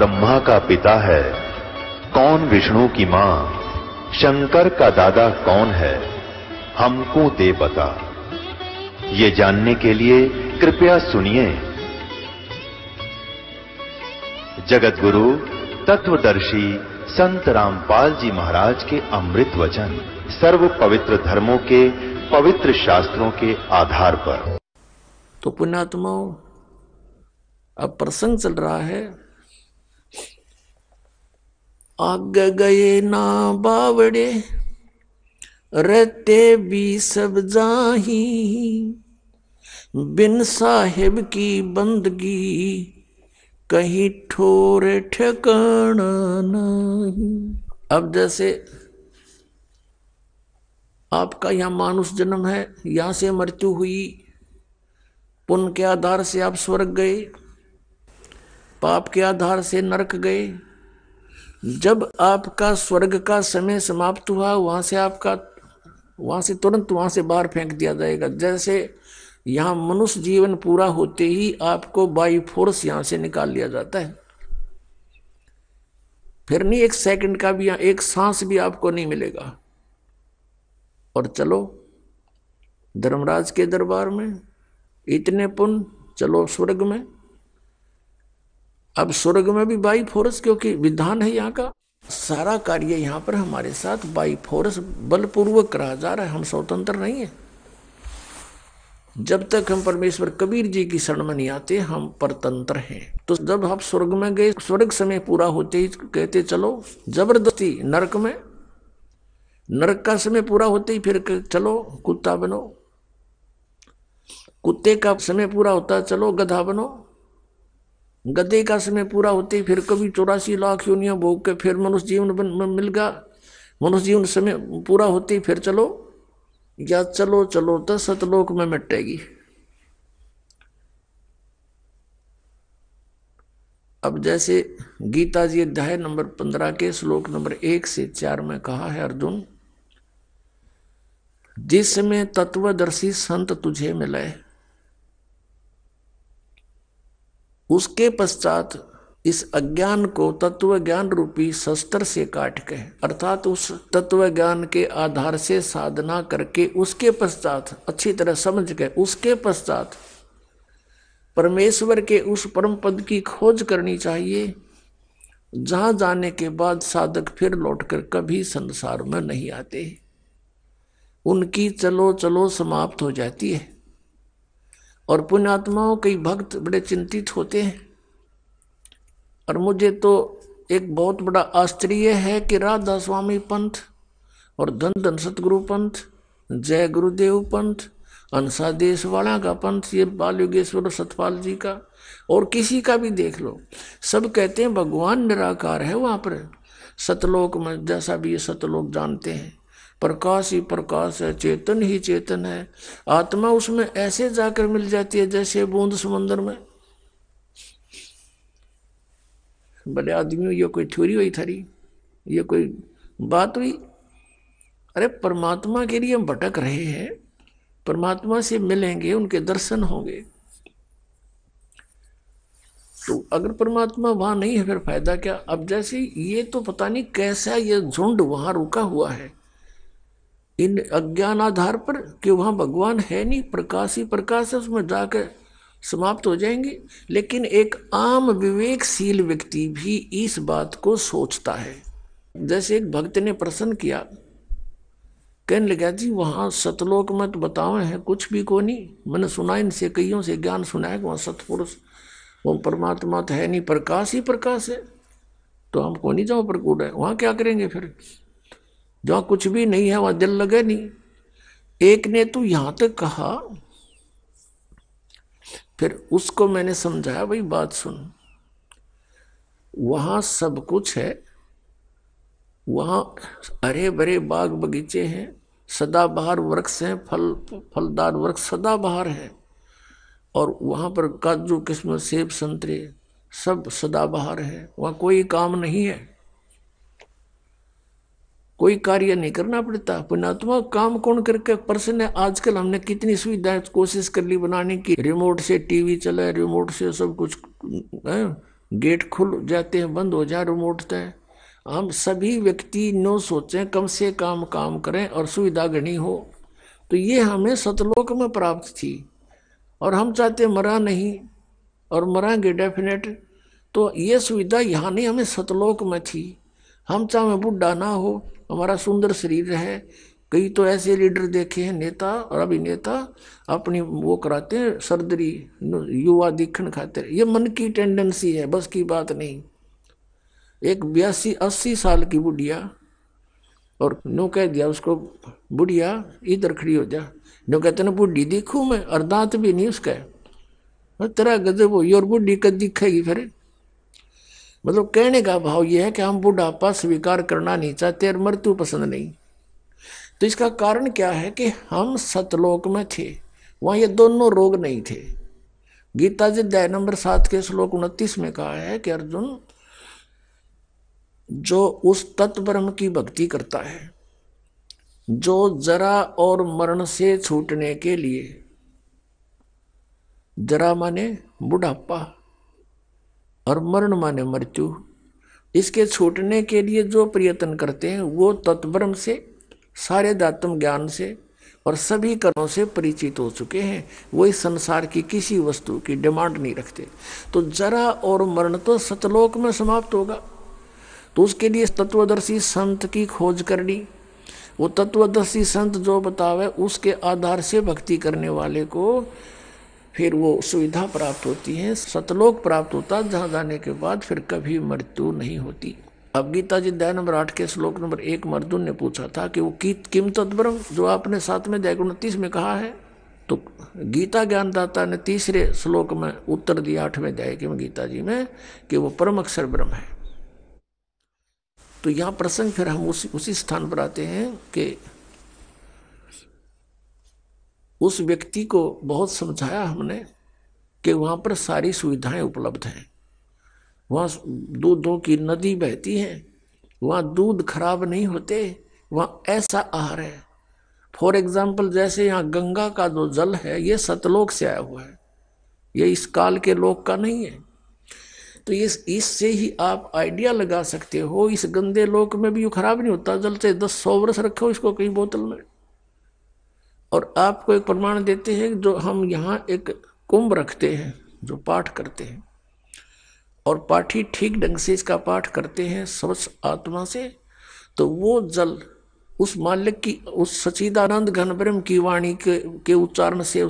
ब्रह्मा का पिता है, कौन विष्णु की मां, शंकर का दादा कौन है, हमको दे बता। ये जानने के लिए कृपया सुनिए। जगत गुरु तत्वदर्शी संत रामपाल जी महाराज के अमृत वचन सर्व पवित्र धर्मों के पवित्र शास्त्रों के आधार पर। तो पुण्यात्माओं, अब प्रसंग चल रहा है। आगे गए ना बावड़े, रहते भी सब जाही, बिन साहिब की बंदगी कहीं ठोर ठिकाना नहीं। अब जैसे आपका यहाँ मानुष जन्म है, यहाँ से मृत्यु हुई, पुण्य के आधार से आप स्वर्ग गए, पाप के आधार से नरक गए। जब आपका स्वर्ग का समय समाप्त हुआ, वहां से तुरंत वहां से बाहर फेंक दिया जाएगा। जैसे यहां मनुष्य जीवन पूरा होते ही आपको बाई फोर्स यहां से निकाल लिया जाता है। फिर नहीं एक सेकंड का भी, एक सांस भी आपको नहीं मिलेगा। और चलो धर्मराज के दरबार में, इतने पुण्य, चलो स्वर्ग में। अब स्वर्ग में भी बाई फोर्स, क्योंकि विधान है यहाँ का। सारा कार्य यहाँ पर हमारे साथ बाई फोर्स बलपूर्वक करा जा रहा है। हम स्वतंत्र नहीं है। जब तक हम परमेश्वर कबीर जी की शरण में नहीं आते, हम परतंत्र हैं। तो जब आप स्वर्ग में गए, स्वर्ग समय पूरा होते ही कहते चलो जबरदस्ती नरक में, नरक का समय पूरा होते ही फिर चलो कुत्ता बनो, कुत्ते का समय पूरा होता चलो गधा बनो, गधे का समय पूरा होते ही फिर कभी 84 लाख योनियां भोग के फिर मनुष्य जीवन मिल गया। मनुष्य जीवन समय पूरा होते ही फिर चलो, या चलो चलो तो सतलोक में मिटेगी। अब जैसे गीता जी अध्याय नंबर 15 के श्लोक नंबर 1 से 4 में कहा है, अर्जुन, जिसमें तत्वदर्शी संत तुझे मिले, उसके पश्चात इस अज्ञान को तत्व ज्ञान रूपी शस्त्र से काट के, अर्थात उस तत्व ज्ञान के आधार से साधना करके, उसके पश्चात अच्छी तरह समझ के, उसके पश्चात परमेश्वर के उस परम पद की खोज करनी चाहिए, जहां जाने के बाद साधक फिर लौटकर कभी संसार में नहीं आते। उनकी चलो चलो समाप्त हो जाती है। और पुण्यात्माओं, कई भक्त बड़े चिंतित होते हैं। और मुझे तो एक बहुत बड़ा आश्चर्य है कि राधा स्वामी पंथ और धन धन सतगुरु पंथ, जय गुरुदेव पंथ, अंसा देश वाला का पंथ, ये बाल योगेश्वर सतपाल जी का और किसी का भी देख लो, सब कहते हैं भगवान निराकार है। वहां पर सतलोक में, जैसा भी ये सतलोक जानते हैं, प्रकाश ही प्रकाश है, चेतन ही चेतन है। आत्मा उसमें ऐसे जाकर मिल जाती है जैसे बूंद समुद्र में। बड़े आदमियों, ये कोई थ्योरी हुई थारी, ये कोई बात हुई? अरे परमात्मा के लिए हम भटक रहे हैं, परमात्मा से मिलेंगे, उनके दर्शन होंगे। तो अगर परमात्मा वहां नहीं है फिर फायदा क्या? अब जैसे ये तो पता नहीं कैसा ये झुंड वहां रुका हुआ है इन अज्ञान आधार पर कि वहां भगवान है नहीं, प्रकाश ही प्रकाश है, उसमें जाकर समाप्त हो जाएंगे। लेकिन एक आम विवेकशील व्यक्ति भी इस बात को सोचता है। जैसे एक भक्त ने प्रश्न किया, कहने लगा, जी वहां सतलोक में तो बताओ है कुछ भी को नहीं, मैंने सुना इनसे कईयों से ज्ञान सुना है कि वहां सतपुरुष, वो परमात्मा तो है नहीं, प्रकाश ही प्रकाश है, तो हमको नहीं जाओ प्रकूट है, वहां क्या करेंगे फिर? जहां कुछ भी नहीं है वहां दिल लगे नहीं। एक ने तो यहां तक कहा, फिर उसको मैंने समझाया, भाई बात सुन, वहां सब कुछ है, वहां हरे भरे बाग बगीचे हैं, सदाबहार वृक्ष हैं, फलदार वृक्ष सदाबहार है, और वहां पर काजू किस्मत सेब संतरे सब सदाबहार है। वहां कोई काम नहीं है, कोई कार्य नहीं करना पड़ता। पुण्यात्मा, काम कौन करके पर्सन है? आजकल हमने कितनी सुविधाएं कोशिश कर ली बनाने की, रिमोट से टीवी चले, रिमोट से सब कुछ है, गेट खुल जाते हैं, बंद हो जाए, रूम उठता है। हम सभी व्यक्ति नो सोचें, कम से कम काम करें और सुविधा घनी हो। तो ये हमें सतलोक में प्राप्त थी और हम चाहते मरा नहीं और मरांगे डेफिनेट। तो ये सुविधा यहाँ नहीं, हमें सतलोक में थी। हम चाहे बुढ़ा ना हो, हमारा सुंदर शरीर है। कई तो ऐसे लीडर देखे हैं, नेता और अभिनेता, अपनी वो कराते हैं सर्जरी युवा दिखने खातिर। ये मन की टेंडेंसी है, बस की बात नहीं। एक 82-80 साल की बुढ़िया, और नो कह दिया उसको, बुढ़िया इधर खड़ी हो जा। नो कहते ना बुढ़ी दिखूं मैं, और दांत भी नहीं उसका, तेरा गजब हो, और बुढ़ी कद दिखेगी फिर। मतलब कहने का भाव यह है कि हम बुढ़ापा स्वीकार करना नहीं चाहते और मृत्यु पसंद नहीं। तो इसका कारण क्या है कि हम सतलोक में थे, वहां ये दोनों रोग नहीं थे। गीता जी अध्याय नंबर 7 के श्लोक 29 में कहा है कि अर्जुन, जो उस तत्व ब्रह्म की भक्ति करता है, जो जरा और मरण से छूटने के लिए, जरा माने बुढ़ापा और मरण माने मृत्यु, इसके छूटने के लिए जो प्रयत्न करते हैं, वो तत्ब्रह्म से, सारे दात्म ज्ञान से और सभी कर्मों से परिचित हो चुके हैं। वो इस संसार की किसी वस्तु की डिमांड नहीं रखते। तो जरा और मरण तो सतलोक में समाप्त होगा। तो उसके लिए तत्वदर्शी संत की खोज करनी, वो तत्वदर्शी संत जो बतावे उसके आधार से भक्ति करने वाले को फिर वो सुविधा प्राप्त होती है, सतलोक प्राप्त होता, जहाँ जाने के बाद फिर कभी मृत्यु नहीं होती। अब गीता जी अध्याय नंबर 8 के श्लोक नंबर 1 में अर्जुन ने पूछा था कि वो किम तद्ब्रह्म, जो आपने 7वें अध्याय 29 में कहा है। तो गीता ज्ञानदाता ने तीसरे श्लोक में उत्तर दिया 8वें अध्याय के गीता जी में कि वो परम अक्षर ब्रह्म है। तो यहाँ प्रसंग फिर हम उसी स्थान पर आते हैं कि उस व्यक्ति को बहुत समझाया हमने कि वहाँ पर सारी सुविधाएं उपलब्ध हैं, वहाँ दूधों की नदी बहती है, वहाँ दूध खराब नहीं होते, वहाँ ऐसा आहार है। फॉर एग्जाम्पल जैसे यहाँ गंगा का जो जल है ये सतलोक से आया हुआ है, ये इस काल के लोक का नहीं है। तो इससे ही आप आइडिया लगा सकते हो, इस गंदे लोक में भी ये खराब नहीं होता जल, से 10-100 वर्ष रखो इसको कहीं बोतल में। और आपको एक प्रमाण देते हैं, जो हम यहाँ एक कुंभ रखते हैं, जो पाठ करते हैं, और पाठी ठीक ढंग से इसका पाठ करते हैं स्वच्छ आत्मा से, तो वो जल उस मालिक की, उस सच्चिदानंद घन ब्रह्म की वाणी के उच्चारण से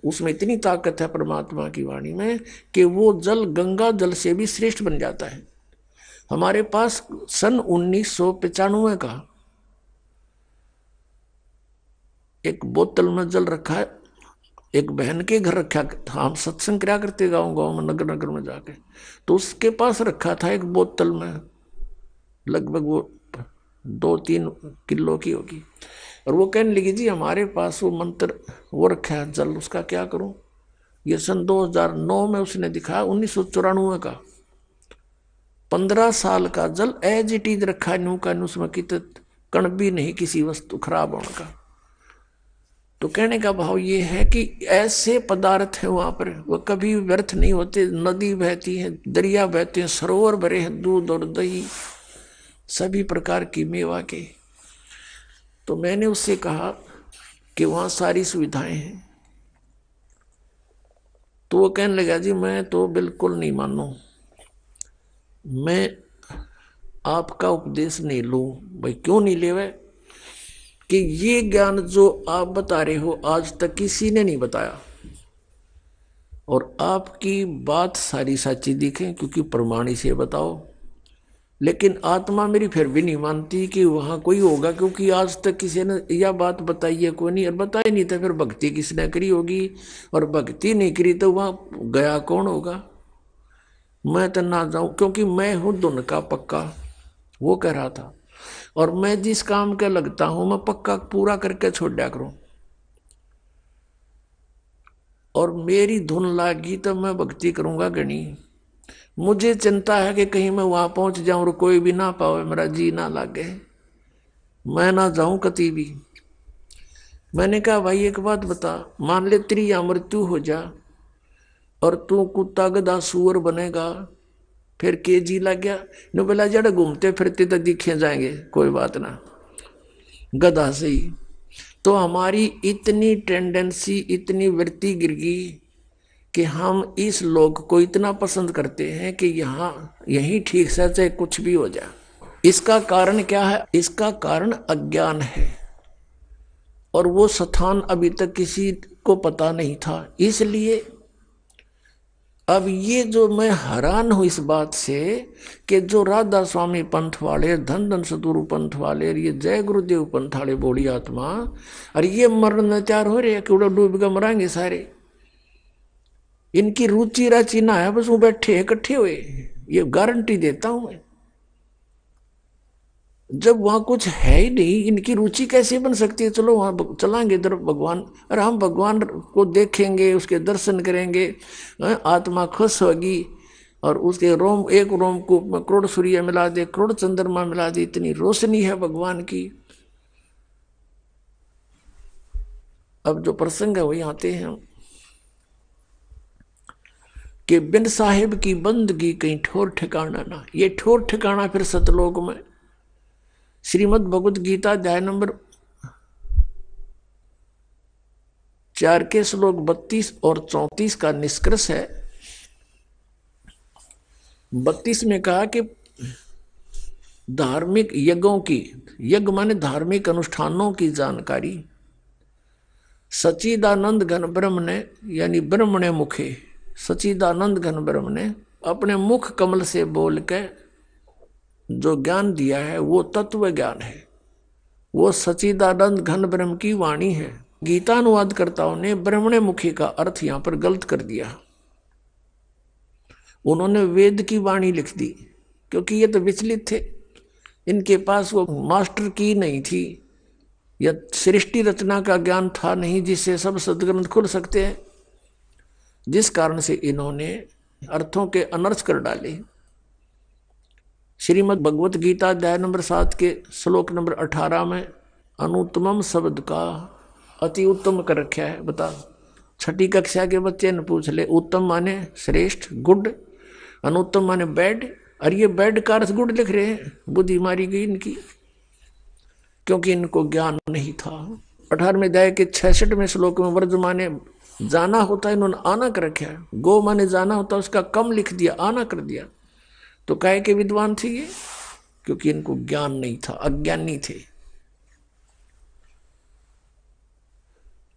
उसमें इतनी ताकत है परमात्मा की वाणी में कि वो जल गंगा जल से भी श्रेष्ठ बन जाता है। हमारे पास सन 1995 का एक बोतल में जल रखा है, एक बहन के घर रखा था, हम सत्संग क्या करते गाँव गाँव में, नगर नगर में जाके, तो उसके पास रखा था एक बोतल में, लगभग वो 2-3 किलो की होगी। और वो कहने लगी जी हमारे पास वो मंत्र वो रखा है जल, उसका क्या करूं। ये सन 2009 में उसने दिखाया, 1994 का 15 साल का जल एज इट इज रखा है, नू का उसमें कित कण भी नहीं किसी वस्तु खराब होने का। तो कहने का भाव ये है कि ऐसे पदार्थ है वहां पर, वो कभी व्यर्थ नहीं होते। नदी बहती है, दरिया बहते हैं, सरोवर भरे हैं, दूध और दही सभी प्रकार की मेवा के। तो मैंने उससे कहा कि वहाँ सारी सुविधाएं हैं। तो वो कहने लगा जी मैं तो बिल्कुल नहीं मानूं, मैं आपका उपदेश नहीं लूं। भाई क्यों नहीं ले? वह कि ये ज्ञान जो आप बता रहे हो आज तक किसी ने नहीं बताया, और आपकी बात सारी सच्ची दिखे क्योंकि प्रमाणी से बताओ। लेकिन आत्मा मेरी फिर भी नहीं मानती कि वहां कोई होगा, क्योंकि आज तक किसी ने यह बात बताई है कोई नहीं, और बताई नहीं तो फिर भक्ति किसने करी होगी, और भक्ति नहीं करी तो वहां गया कौन होगा। मैं तो ना जाऊं, क्योंकि मैं हूं धुन का पक्का, वो कह रहा था, और मैं जिस काम के लगता हूं मैं पक्का पूरा करके छोड़ दिया करूं, और मेरी धुन लागी तो मैं भक्ति करूंगा गणी। मुझे चिंता है कि कहीं मैं वहां पहुंच जाऊं और कोई भी ना पावे, मेरा जी ना लागे, मैं ना जाऊं कति भी। मैंने कहा भाई एक बात बता, मान ले तेरी या मृत्यु हो जा और तू कुत्ता गधा सुअर बनेगा, फिर केजी लग गया न, बोला जड़ घूमते फिरते तो दिखे जाएंगे, कोई बात ना, गधा सही। तो हमारी इतनी टेंडेंसी, इतनी वृत्ति गिर गई कि हम इस लोक को इतना पसंद करते हैं कि यहाँ यही ठीक से चाहे कुछ भी हो जाए। इसका कारण क्या है? इसका कारण अज्ञान है, और वो स्थान अभी तक किसी को पता नहीं था। इसलिए अब ये जो मैं हैरान हूं इस बात से कि जो राधा स्वामी पंथ वाले, धन धन सतगुरु पंथ वाले, ये जय गुरुदेव पंथ वाले बोली आत्मा, और ये मरने तैयार हो रहे हैं कि उड़ा डूब के मरांगे सारे। इनकी रुचि राचि ना है, बस वो बैठे इकट्ठे हुए, ये गारंटी देता हूं मैं। जब वहां कुछ है ही नहीं, इनकी रुचि कैसे बन सकती है? चलो वहां चलाएंगे इधर भगवान, और हम भगवान को देखेंगे, उसके दर्शन करेंगे, आत्मा खुश होगी, और उसके रोम, एक रोम को करोड़ सूर्य मिला दे, करोड़ चंद्रमा मिला दे, इतनी रोशनी है भगवान की। अब जो प्रसंग है वही आते हैं कि बिन साहिब की बंदगी कहीं ठोर ठिकाना ना। ये ठोर ठिकाना फिर सतलोक में। श्रीमद् भगवद गीता अध्याय नंबर 4 के श्लोक 32 और 34 का निष्कर्ष है। 32 में कहा कि धार्मिक यज्ञों की, यज्ञ माने धार्मिक अनुष्ठानों की जानकारी सच्चिदानंद घन ब्रह्म ने, यानी ब्रह्म ने मुखे, सच्चिदानंद घन ब्रह्म ने अपने मुख कमल से बोल के जो ज्ञान दिया है वो तत्व ज्ञान है, वो सच्चिदानंद घन ब्रह्म की वाणी है। गीता अनुवादकर्ताओं ने ब्रह्मणे मुखी का अर्थ यहां पर गलत कर दिया। उन्होंने वेद की वाणी लिख दी, क्योंकि ये तो विचलित थे, इनके पास वो मास्टर की नहीं थी, या सृष्टि रचना का ज्ञान था नहीं जिससे सब सदग्रंथ खुल सकते हैं, जिस कारण से इन्होंने अर्थों के अनर्थ कर डाले। श्रीमद् भगवत गीता अध्याय नंबर 7 के श्लोक नंबर 18 में अनुत्तमम शब्द का अति उत्तम कर रखा है। बता, छठी कक्षा के बच्चे ने पूछ ले, उत्तम माने श्रेष्ठ, गुड, अनुत्तम माने बैड, और ये बैड का अर्थ गुड लिख रहे हैं। बुद्धि मारी गई इनकी, क्योंकि इनको ज्ञान नहीं था। 18वें अध्याय के 66वें श्लोक में वर्ज माने जाना होता है, इन्होंने आना कर रखा है। गो माने जाना होता, उसका कम लिख दिया, आना कर दिया। तो काहे के विद्वान थे ये? क्योंकि इनको ज्ञान नहीं था, अज्ञानी थे।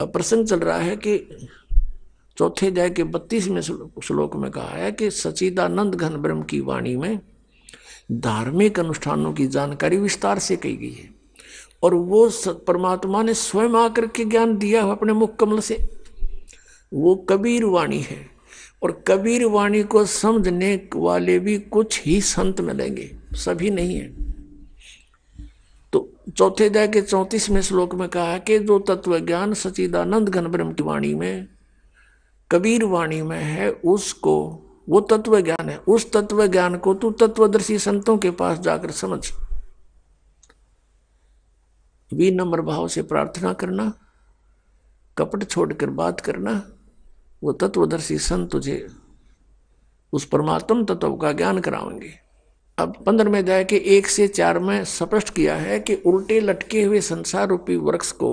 अब प्रसंग चल रहा है कि चौथे अध्याय के 32वें श्लोक में कहा है कि सच्चिदानंद घन ब्रह्म की वाणी में धार्मिक अनुष्ठानों की जानकारी विस्तार से कही गई है, और वो परमात्मा ने स्वयं आकर के ज्ञान दिया अपने मुख कमल से। वो कबीर वाणी है, और कबीर वाणी को समझने वाले भी कुछ ही संत मिलेंगे, सभी नहीं है। तो चौथे अध्याय के 34वें श्लोक में कहा है कि जो तत्व ज्ञान सच्चिदानंद घन ब्रह्म की वाणी में, कबीर वाणी में है, उसको, वो तत्व ज्ञान है, उस तत्व ज्ञान को तू तत्वदर्शी संतों के पास जाकर समझ। विनम्र भाव से प्रार्थना करना, कपट छोड़कर बात करना, वो तत्वदर्शी संत तुझे उस परमात्म तत्व का ज्ञान कराएंगे। अब 15वें अध्याय के 1 से 4 में स्पष्ट किया है कि उल्टे लटके हुए संसार रूपी वृक्ष को,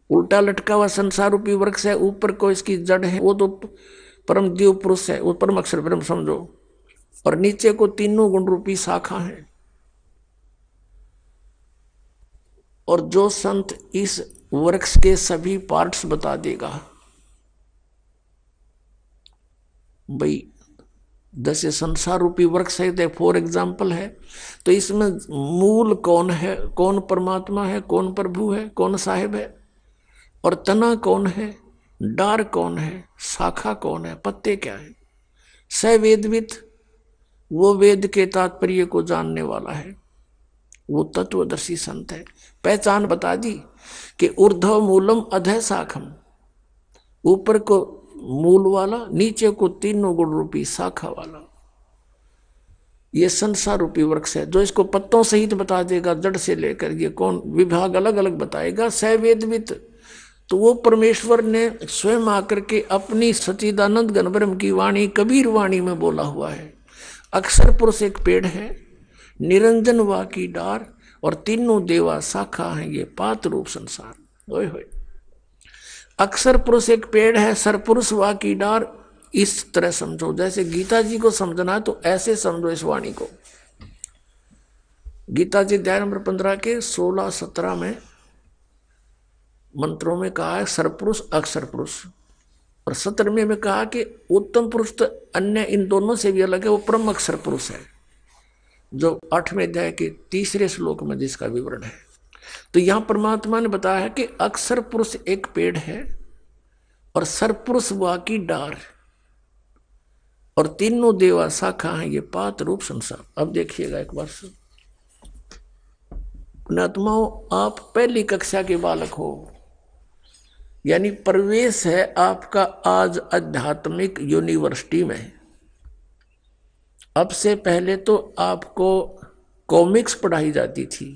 उल्टा लटका हुआ संसार रूपी वृक्ष है, ऊपर को इसकी जड़ है, वो तो परम देव पुरुष है, वो परम अक्षर ब्रह्म समझो, और नीचे को तीनों गुण रूपी शाखा है। और जो संत इस वृक्ष के सभी पार्ट्स बता देगा, भाई जैसे संसार रूपी वृक्ष है, फॉर एग्जाम्पल है, तो इसमें मूल कौन है, कौन परमात्मा है, कौन प्रभु है, कौन साहिब है, और तना कौन है, डार कौन है, शाखा कौन है, पत्ते क्या है। सवेदवित, वो वेद के तात्पर्य को जानने वाला है, वो तत्वदर्शी संत है। पहचान बता दी कि ऊर्ध्व मूलम अधः शाखम, ऊपर को मूल वाला, नीचे को तीनों गुण रूपी शाखा वाला, ये संसार रूपी वृक्ष है। जो इसको पत्तों सहित बता देगा, जड़ से लेकर ये कौन विभाग अलग अलग बताएगा। सवेदवित, तो वो परमेश्वर ने स्वयं आकर के अपनी सच्चिदानंद घन ब्रह्म की वाणी कबीर वाणी में बोला हुआ है। अक्षर पुरुष एक पेड़ है, निरंजन वा की डार, और तीनों देवा शाखा है ये पात रूप संसार। ओए होए, अक्षर पुरुष एक पेड़ है, सरपुरुष वा की डार। इस तरह समझो, जैसे गीता जी को समझना है तो ऐसे समझो इस वाणी को। गीता जी अध्याय नंबर 15 के 16-17 में मंत्रों में कहा है सरपुरुष अक्षर पुरुष, और 17वें में कहा कि उत्तम पुरुष तो अन्य इन दोनों से भी अलग है, वो परम अक्षर पुरुष है, जो 8वें अध्याय के 3रे श्लोक में जिसका विवरण है। तो यहां परमात्मा ने बताया है कि अक्षर पुरुष एक पेड़ है और सरपुरुष वा की डार, और तीनों देवा शाखा है ये पात रूप संसार। अब देखिएगा एक बार से, पुण्यात्माओं, आप पहली कक्षा के बालक हो, यानी प्रवेश है आपका आज आध्यात्मिक यूनिवर्सिटी में। अब से पहले तो आपको कॉमिक्स पढ़ाई जाती थी,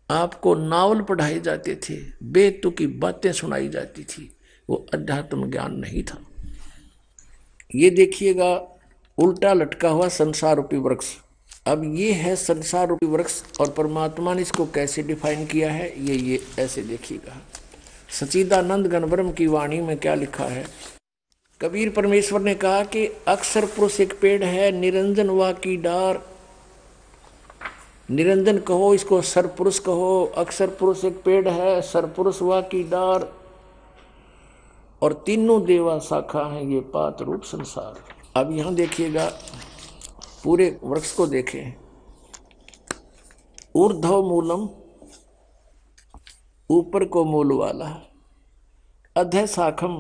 आपको नावल पढ़ाए जाते थे, बेतुकी बातें सुनाई जाती थी, वो अध्यात्म ज्ञान नहीं था। ये देखिएगा उल्टा लटका हुआ संसार रूपी वृक्ष। अब ये है संसार रूपी वृक्ष, और परमात्मा ने इसको कैसे डिफाइन किया है ये ऐसे देखिएगा। सच्चिदानंद घन ब्रह्म की वाणी में क्या लिखा है। कबीर परमेश्वर ने कहा कि अक्षर पुरुष एक पेड़ है, निरंजन वा की डार। निरंजन कहो, इसको सरपुरुष कहो। अक्षर पुरुष एक पेड़ है, सरपुरुष वा की डार, और तीनों देवा शाखा है ये पात रूप संसार। अब यहां देखिएगा, पूरे वृक्ष को देखें। ऊर्ध्व मूलम, ऊपर को मूल वाला। अधः शाखम,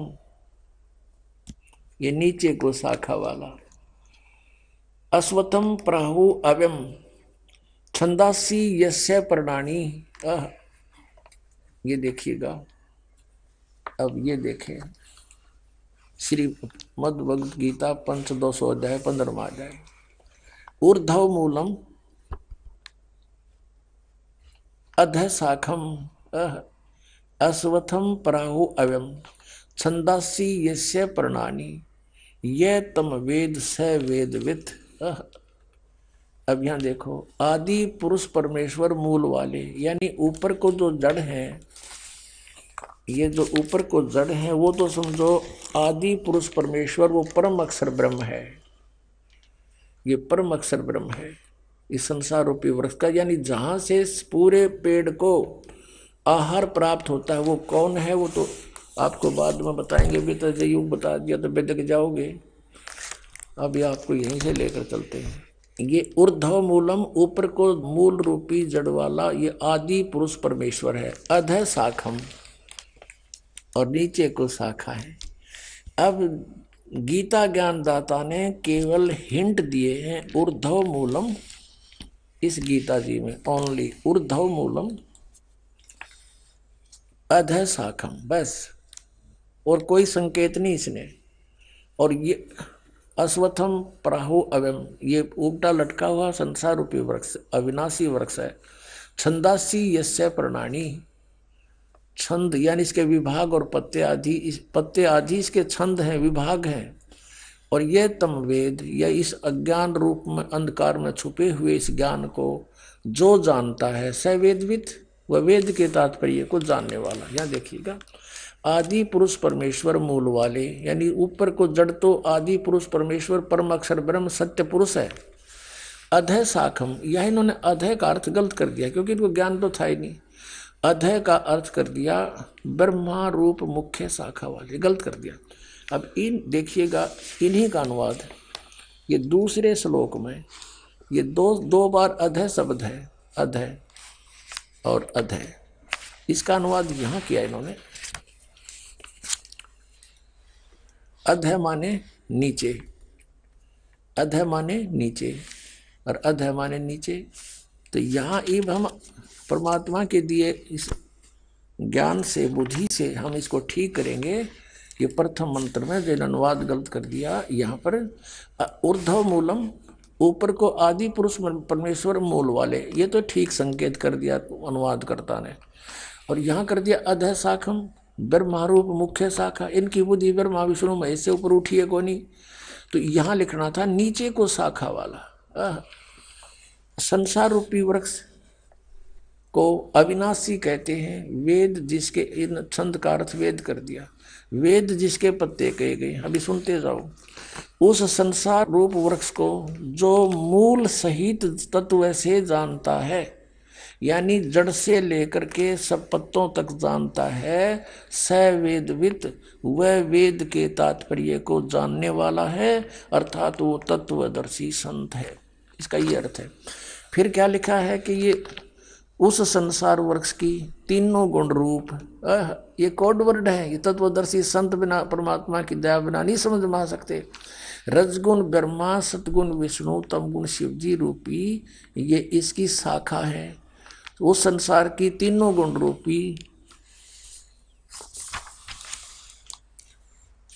ये नीचे को शाखा वाला। अश्वत्थम प्राहु अव्यम, छंदासी यस्य पर्णानि। ये देखिएगा। अब ये देखें, श्री मद् भगवद गीता पंचदशो अध्याय 15वां अध्याय। ऊर्ध्व मूलम अधः शाखम अश्वत्थम प्राहु अव्यम, छंदासी यस्य पर्णानि, ये तम वेद स वेदवित्। अब यहां देखो, आदि पुरुष परमेश्वर मूल वाले, यानी ऊपर को जो जड़ है, ये जो ऊपर को जड़ है वो तो समझो आदि पुरुष परमेश्वर, वो परम अक्षर ब्रह्म है। ये परम अक्षर ब्रह्म है इस संसार रूपी वृक्ष का, यानी जहां से पूरे पेड़ को आहार प्राप्त होता है वो कौन है, वो तो आपको बाद में बताएंगे। भी तो युग बता दिया तो बेदक जाओगे। अभी आपको यहीं से लेकर चलते हैं। ये ऊर्ध्व मूलम, ऊपर को मूल रूपी जड़ वाला, ये आदि पुरुष परमेश्वर है। अधः शाखम, और नीचे को शाखा है। अब गीता ज्ञानदाता ने केवल हिंट दिए हैं ऊर्ध्व मूलम, इस गीता जी में ओनली ऊर्ध्व मूलम अधः शाखम, बस, और कोई संकेत नहीं इसने। और ये अश्वत्थम प्राहु अव्यम, ये उल्टा लटका हुआ संसार रूपी वृक्ष अविनाशी वृक्ष है। छंदासी यस्य पर्णानि, छंद यानी इसके विभाग और पत्ते आदि इसके छंद हैं, विभाग हैं। और यह तम वेद, या इस अज्ञान रूप में अंधकार में छुपे हुए इस ज्ञान को जो जानता है, स वेदवित्, वह वेद के तात्पर्य को जानने वाला। यहाँ देखिएगा, आदि पुरुष परमेश्वर मूल वाले, यानी ऊपर को जड़ तो आदि पुरुष परमेश्वर परम अक्षर ब्रह्म सत्य पुरुष है। अधः शाखम, यह इन्होंने अधः का अर्थ गलत कर दिया, क्योंकि इनको ज्ञान तो था ही नहीं। अधः का अर्थ कर दिया ब्रह्मा रूप मुख्य शाखा वाले, गलत कर दिया। अब इन देखिएगा, इन्हीं का अनुवाद है ये दूसरे श्लोक में, ये दो बार अधः शब्द है, अधः और अधः। इसका अनुवाद यहाँ किया इन्होंने। अधः माने नीचे, अधः माने नीचे, और अधः माने नीचे। तो यहाँ अब हम परमात्मा के दिए इस ज्ञान से, बुद्धि से हम इसको ठीक करेंगे। ये प्रथम मंत्र में जो अनुवाद गलत कर दिया, यहाँ पर ऊर्ध्व मूलम, ऊपर को आदि पुरुष परमेश्वर मूल वाले, ये तो ठीक संकेत कर दिया अनुवादकर्ता ने। और यहाँ कर दिया अधः शाखम, ब्रह्मा रूप मुख्य शाखा, इनकी बुद्धि ब्रह्मा विष्णु महेश से ऊपर उठी है कोनी, तो यहां लिखना था नीचे को शाखा वाला। संसार रूपी वृक्ष को अविनाशी कहते हैं। वेद जिसके, इन छंद का अर्थ वेद कर दिया, वेद जिसके पत्ते कहे गए, अभी सुनते जाओ। उस संसार रूप वृक्ष को जो मूल सहित तत्व से जानता है, यानी जड़ से लेकर के सब पत्तों तक जानता है, स वेदवित, वह वेद के तात्पर्य को जानने वाला है, अर्थात वो तत्वदर्शी संत है। इसका ये अर्थ है। फिर क्या लिखा है कि ये उस संसार वृक्ष की तीनों गुण रूप, ये कोड वर्ड है, ये तत्वदर्शी संत बिना परमात्मा की दया बिना नहीं समझ में आ सकते। रजगुण ब्रह्मा, सतगुण विष्णु, तमगुण शिवजी रूपी ये इसकी शाखा है। उस संसार की तीनों गुण रूपी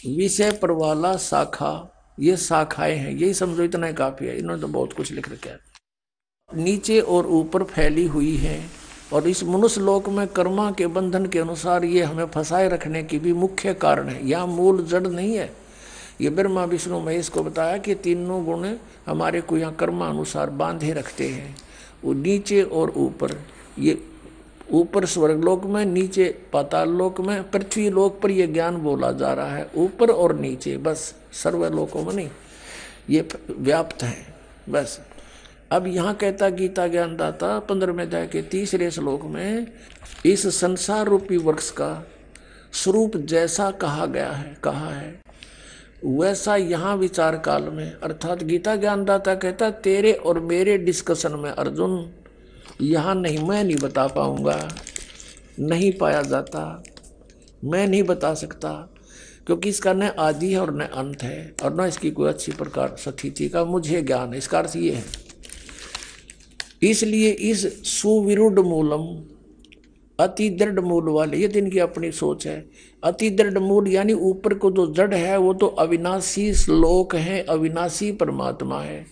विषय पर वाला शाखा, ये शाखाएं हैं, यही समझो, इतना ही काफी है। इन्होंने तो बहुत कुछ लिख रखा है। नीचे और ऊपर फैली हुई है, और इस मनुष्य लोक में कर्मा के बंधन के अनुसार ये हमें फंसाए रखने की भी मुख्य कारण है। यहाँ मूल जड़ नहीं है। ये ब्रह्मा विष्णु महेश को बताया कि तीनों गुण हमारे को यहाँ कर्मानुसार बांधे रखते हैं। वो नीचे और ऊपर, ये ऊपर स्वर्गलोक में, नीचे पाताल लोक में, पृथ्वी लोक पर यह ज्ञान बोला जा रहा है। ऊपर और नीचे, बस सर्वलोकों में नहीं, ये व्याप्त है बस। अब यहाँ कहता गीता ज्ञानदाता 15वें अध्याय के 3रे श्लोक में, इस संसार रूपी वृक्ष का स्वरूप जैसा कहा है वैसा यहाँ विचार काल में, अर्थात गीता ज्ञानदाता कहता तेरे और मेरे डिस्कशन में अर्जुन यहाँ नहीं, मैं नहीं बता पाऊंगा, नहीं पाया जाता, मैं नहीं बता सकता, क्योंकि इसका न आदि है और न अंत है, और न इसकी कोई अच्छी प्रकार स्थिति का मुझे ज्ञान है। इसका अर्थ ये है, इसलिए इस सुविरुद्ध मूलम, अति दृढ़ मूल वाले, ये दिन की अपनी सोच है। अति दृढ़ मूल यानी ऊपर को जो जड़ है वो तो अविनाशी श्लोक है, अविनाशी परमात्मा है।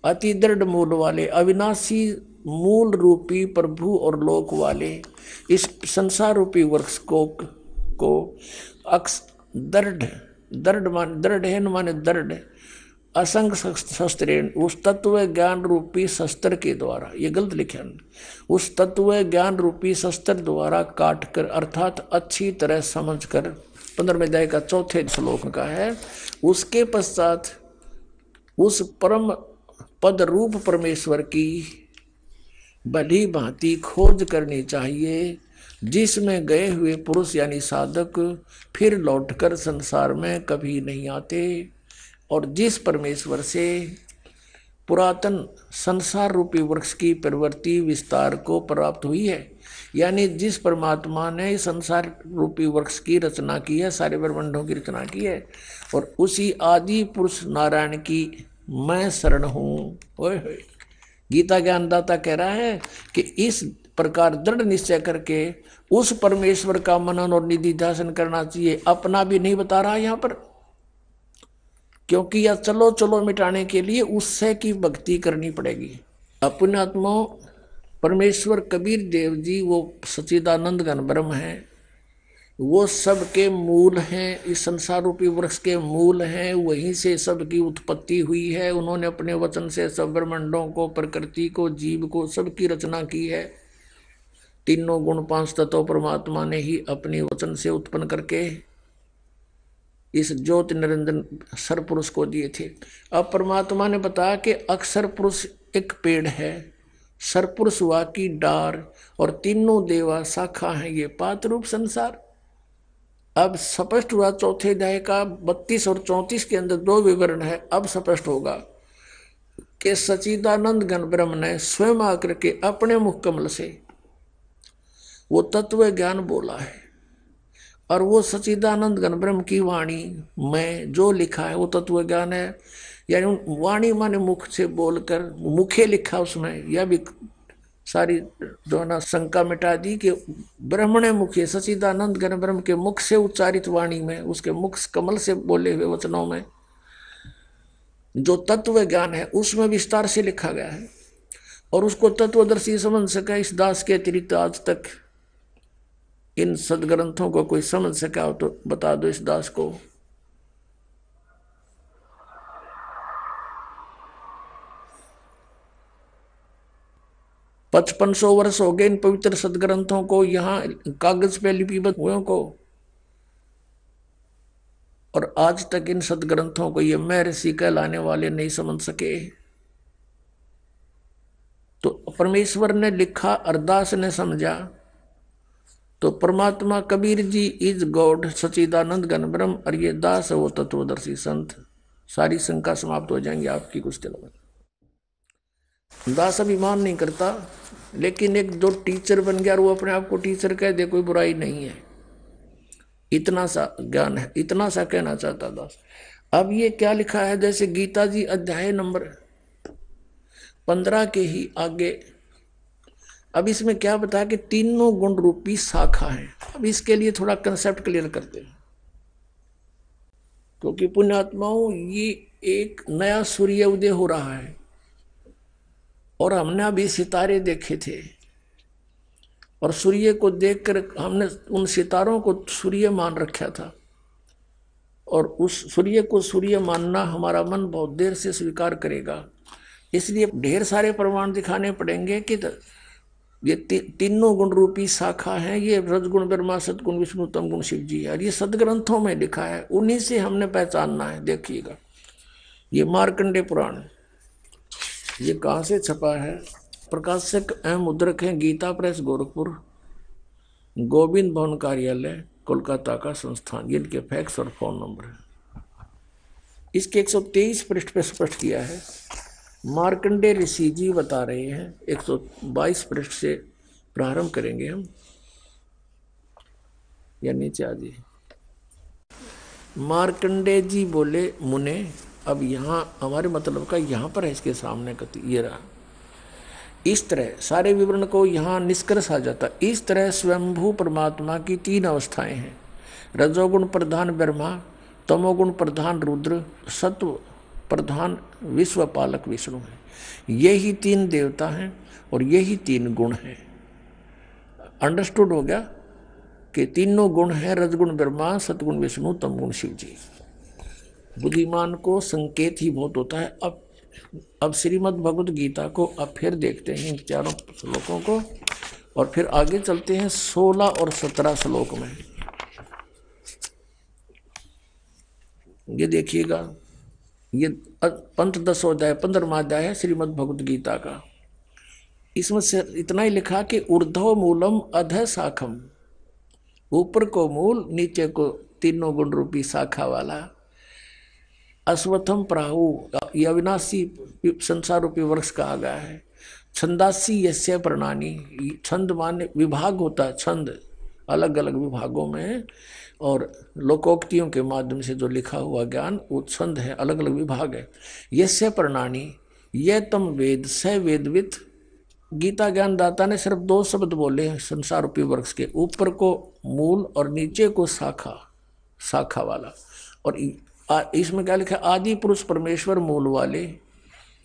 अति दृढ़ मूल वाले, अविनाशी मूल रूपी प्रभु और लोक वाले इस संसार रूपी वृक्ष को अक्स दृढ़ है माने दृढ़, असंग शस्त्रेण, उस तत्व ज्ञान रूपी शस्त्र के द्वारा, ये गलत लिखा, उस तत्व ज्ञान रूपी शस्त्र द्वारा काट कर, अर्थात अच्छी तरह समझ कर, 15वें अध्याय का 4थे श्लोक का है। उसके पश्चात उस परम पद रूप परमेश्वर की भली भांति खोज करनी चाहिए, जिसमें गए हुए पुरुष यानी साधक फिर लौटकर संसार में कभी नहीं आते, और जिस परमेश्वर से पुरातन संसार रूपी वृक्ष की प्रवृत्ति विस्तार को प्राप्त हुई है, यानी जिस परमात्मा ने संसार रूपी वृक्ष की रचना की है, सारे ब्रह्मांडों की रचना की है, और उसी आदि पुरुष नारायण की मैं शरण हूँ। गीता ज्ञानदाता कह रहा है कि इस प्रकार दृढ़ निश्चय करके उस परमेश्वर का मनन और निधि ध्यान करना चाहिए। अपना भी नहीं बता रहा यहाँ पर, क्योंकि यह चलो चलो मिटाने के लिए उससे की भक्ति करनी पड़ेगी। अपने आत्मा परमेश्वर कबीर देव जी वो सच्चिदानंद घन ब्रह्म है, वो सबके मूल हैं, इस संसार रूपी वृक्ष के मूल हैं, वहीं से सबकी उत्पत्ति हुई है। उन्होंने अपने वचन से सब ब्रह्मांडों को, प्रकृति को, जीव को, सबकी रचना की है। तीनों गुण 5 तत्व परमात्मा ने ही अपने वचन से उत्पन्न करके इस ज्योति निरंजन सरपुरुष को दिए थे। अब परमात्मा ने बताया कि अक्षर पुरुष एक पेड़ है, सरपुरुष हुआ की डार, और तीनों देवा शाखा हैं, ये पात रूप संसार। अब स्पष्ट हुआ 4थे अध्याय का 32 और 34 के अंदर 2 विवरण है। अब स्पष्ट होगा कि सच्चिदानंद घन ब्रह्म ने स्वयं आकर के अपने मुख कमल से वो तत्व ज्ञान बोला है, और वो सच्चिदानंद घन ब्रह्म की वाणी में जो लिखा है वो तत्व ज्ञान है। यानी वाणी माने मुख से बोलकर, मुखे लिखा उसमें, यह भी सारी जो है ना शंका मिटा दी कि ब्रह्मणे मुखे, सच्चिदानंद घन ब्रह्म के मुख से उच्चारित वाणी में, उसके मुख कमल से बोले हुए वचनों में जो तत्व ज्ञान है उसमें विस्तार से लिखा गया है, और उसको तत्वदर्शी समझ सके इस दास के अतिरिक्त आज तक इन सदग्रंथों को कोई समझ सका हो तो बता दो इस दास को। 5500 वर्ष हो गए इन पवित्र सदग्रंथों को यहाँ कागज पे लिपिबद्ध हुए को, और आज तक इन सदग्रंथों को ये महर्षि कहलाने वाले नहीं समझ सके। तो परमेश्वर ने लिखा, अरदास ने समझा, तो परमात्मा कबीर जी इज गॉड सचिदानंद घन ब्रह्म, और ये दास है वो तत्वदर्शी संत। सारी शंका समाप्त हो जाएंगी आपकी कुछ दिनों में। दास अभिमान नहीं करता, लेकिन एक जो टीचर बन गया और वो अपने आप को टीचर कह दे, कोई बुराई नहीं है। इतना सा ज्ञान है, इतना सा कहना चाहता दास। अब ये क्या लिखा है, जैसे गीता जी अध्याय नंबर 15 के ही आगे, अब इसमें क्या बताया कि तीनों गुण रूपी शाखा है। अब इसके लिए थोड़ा कंसेप्ट क्लियर करते हैं, क्योंकि पुण्यात्माओं ये एक नया सूर्य उदय हो रहा है, और हमने अभी सितारे देखे थे, और सूर्य को देखकर हमने उन सितारों को सूर्य मान रखा था, और उस सूर्य को सूर्य मानना हमारा मन बहुत देर से स्वीकार करेगा। इसलिए ढेर सारे प्रमाण दिखाने पड़ेंगे कि ये तीनों गुण रूपी शाखा है, ये रजगुण ब्रह्मा सतगुण विष्णु तम गुण शिव जी है, और ये सदग्रंथों में लिखा है, उन्हीं से हमने पहचानना है। देखिएगा ये मार्कंडेय पुराण, ये कहाँ से छपा है, प्रकाशक एवं मुद्रक है गीता प्रेस गोरखपुर, गोविंद भवन कार्यालय कोलकाता का संस्थान, जिनके फैक्स और फोन नंबर है। इसके 123 पृष्ठ पे स्पष्ट किया है। मार्कंडेय ऋषि जी बता रहे हैं, 122 पृष्ठ से प्रारंभ करेंगे हम, या नीचे आ जाइए। मार्कंडेय जी बोले, मुने, अब यहाँ हमारे मतलब का यहाँ पर है, इसके सामने कथी ये रहा। इस तरह सारे विवरण को यहाँ निष्कर्ष आ जाता। इस तरह स्वयंभू परमात्मा की 3 अवस्थाएं हैं, रजोगुण प्रधान ब्रह्मा, तमोगुण प्रधान रुद्र, सत्व प्रधान विश्व पालक विष्णु है। यही 3 देवता हैं और यही 3 गुण हैं। अंडरस्टूड हो गया कि तीनों गुण हैं, रजगुण ब्रह्मा, सतगुण विष्णु, तमगुण शिव जी। बुद्धिमान को संकेत ही बहुत होता है। अब श्रीमद् भगवद गीता को अब फिर देखते हैं इन 4 श्लोकों को, और फिर आगे चलते हैं 16 और 17 श्लोक में। ये देखिएगा, ये पंथ 10 अध्याय 15वां अध्याय है श्रीमद् भगवद गीता का। इसमें से इतना ही लिखा कि ऊर्ध्व मूलम अधः शाखम, ऊपर को मूल, नीचे को तीनों गुण रूपी शाखा वाला। अश्वत्थम प्राहु, यह अविनाशी संसार रूपी वृक्ष कहा गया है। छंदासी यस्य प्रणानी, छंद माने विभाग होता है, छंद अलग अलग विभागों में, और लोकोक्तियों के माध्यम से जो लिखा हुआ ज्ञान वो छंद है, अलग अलग विभाग है। यस्य प्रणानी, यह तम वेद स वेदवित। गीता ज्ञान दाता ने सिर्फ 2 शब्द बोले हैं संसार रूपी वृक्ष के, ऊपर को मूल और नीचे को शाखा, शाखा वाला। और इसमें क्या लिखा है, आदि पुरुष परमेश्वर मूल वाले,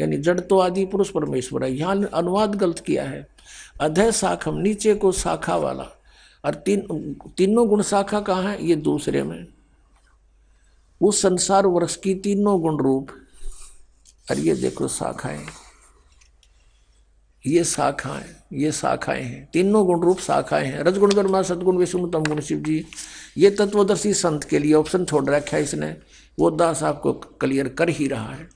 यानी जड़ तो आदि पुरुष परमेश्वर है। यहाँ अनुवाद गलत किया है, अधः शाखम, नीचे को शाखा वाला। और तीनों गुण शाखा कहाँ है, ये दूसरे में, उस संसार वृक्ष की तीनों गुण रूप। और ये देखो शाखाएं, ये शाखाएं, ये शाखाएं हैं, तीनों गुण रूप शाखाएं हैं। रजगुण ब्रह्मा सतगुण विष्णु तमगुण शिव जी। ये तत्वदर्शी संत के लिए ऑप्शन छोड़ रखा है इसने, वो दास आपको क्लियर कर ही रहा है।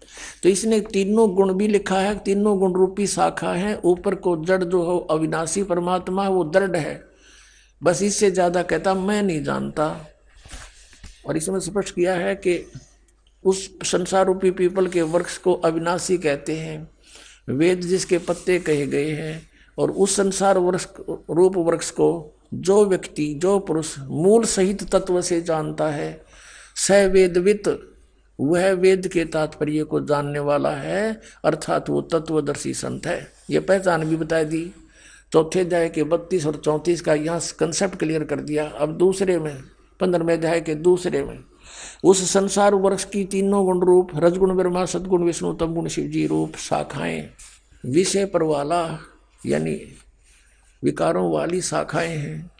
तो इसने तीनों गुण भी लिखा है, तीनों गुण रूपी शाखा है। ऊपर को जड़ जो हो अविनाशी परमात्मा, वो दृढ़ है, बस इससे ज्यादा कहता मैं नहीं जानता। और इसमें स्पष्ट किया है कि उस संसार रूपी पीपल के वृक्ष को अविनाशी कहते हैं, वेद जिसके पत्ते कहे गए हैं। और उस संसार वृक्ष रूप वृक्ष को जो व्यक्ति, जो पुरुष मूल सहित तत्व से जानता है, स वेदवित, वह वेद के तात्पर्य को जानने वाला है, अर्थात वो तत्वदर्शी संत है। ये पहचान भी बता दी। चौथे अध्याय के 32 और 34 का यहाँ कंसेप्ट क्लियर कर दिया। अब दूसरे में 15वें अध्याय के दूसरे में उस संसार वृक्ष की तीनों गुण रूप, रजगुण ब्रह्मा सतगुण विष्णु तमगुण शिव जी रूप शाखाएं, विषय पर वाला यानी विकारों वाली शाखाएं हैं।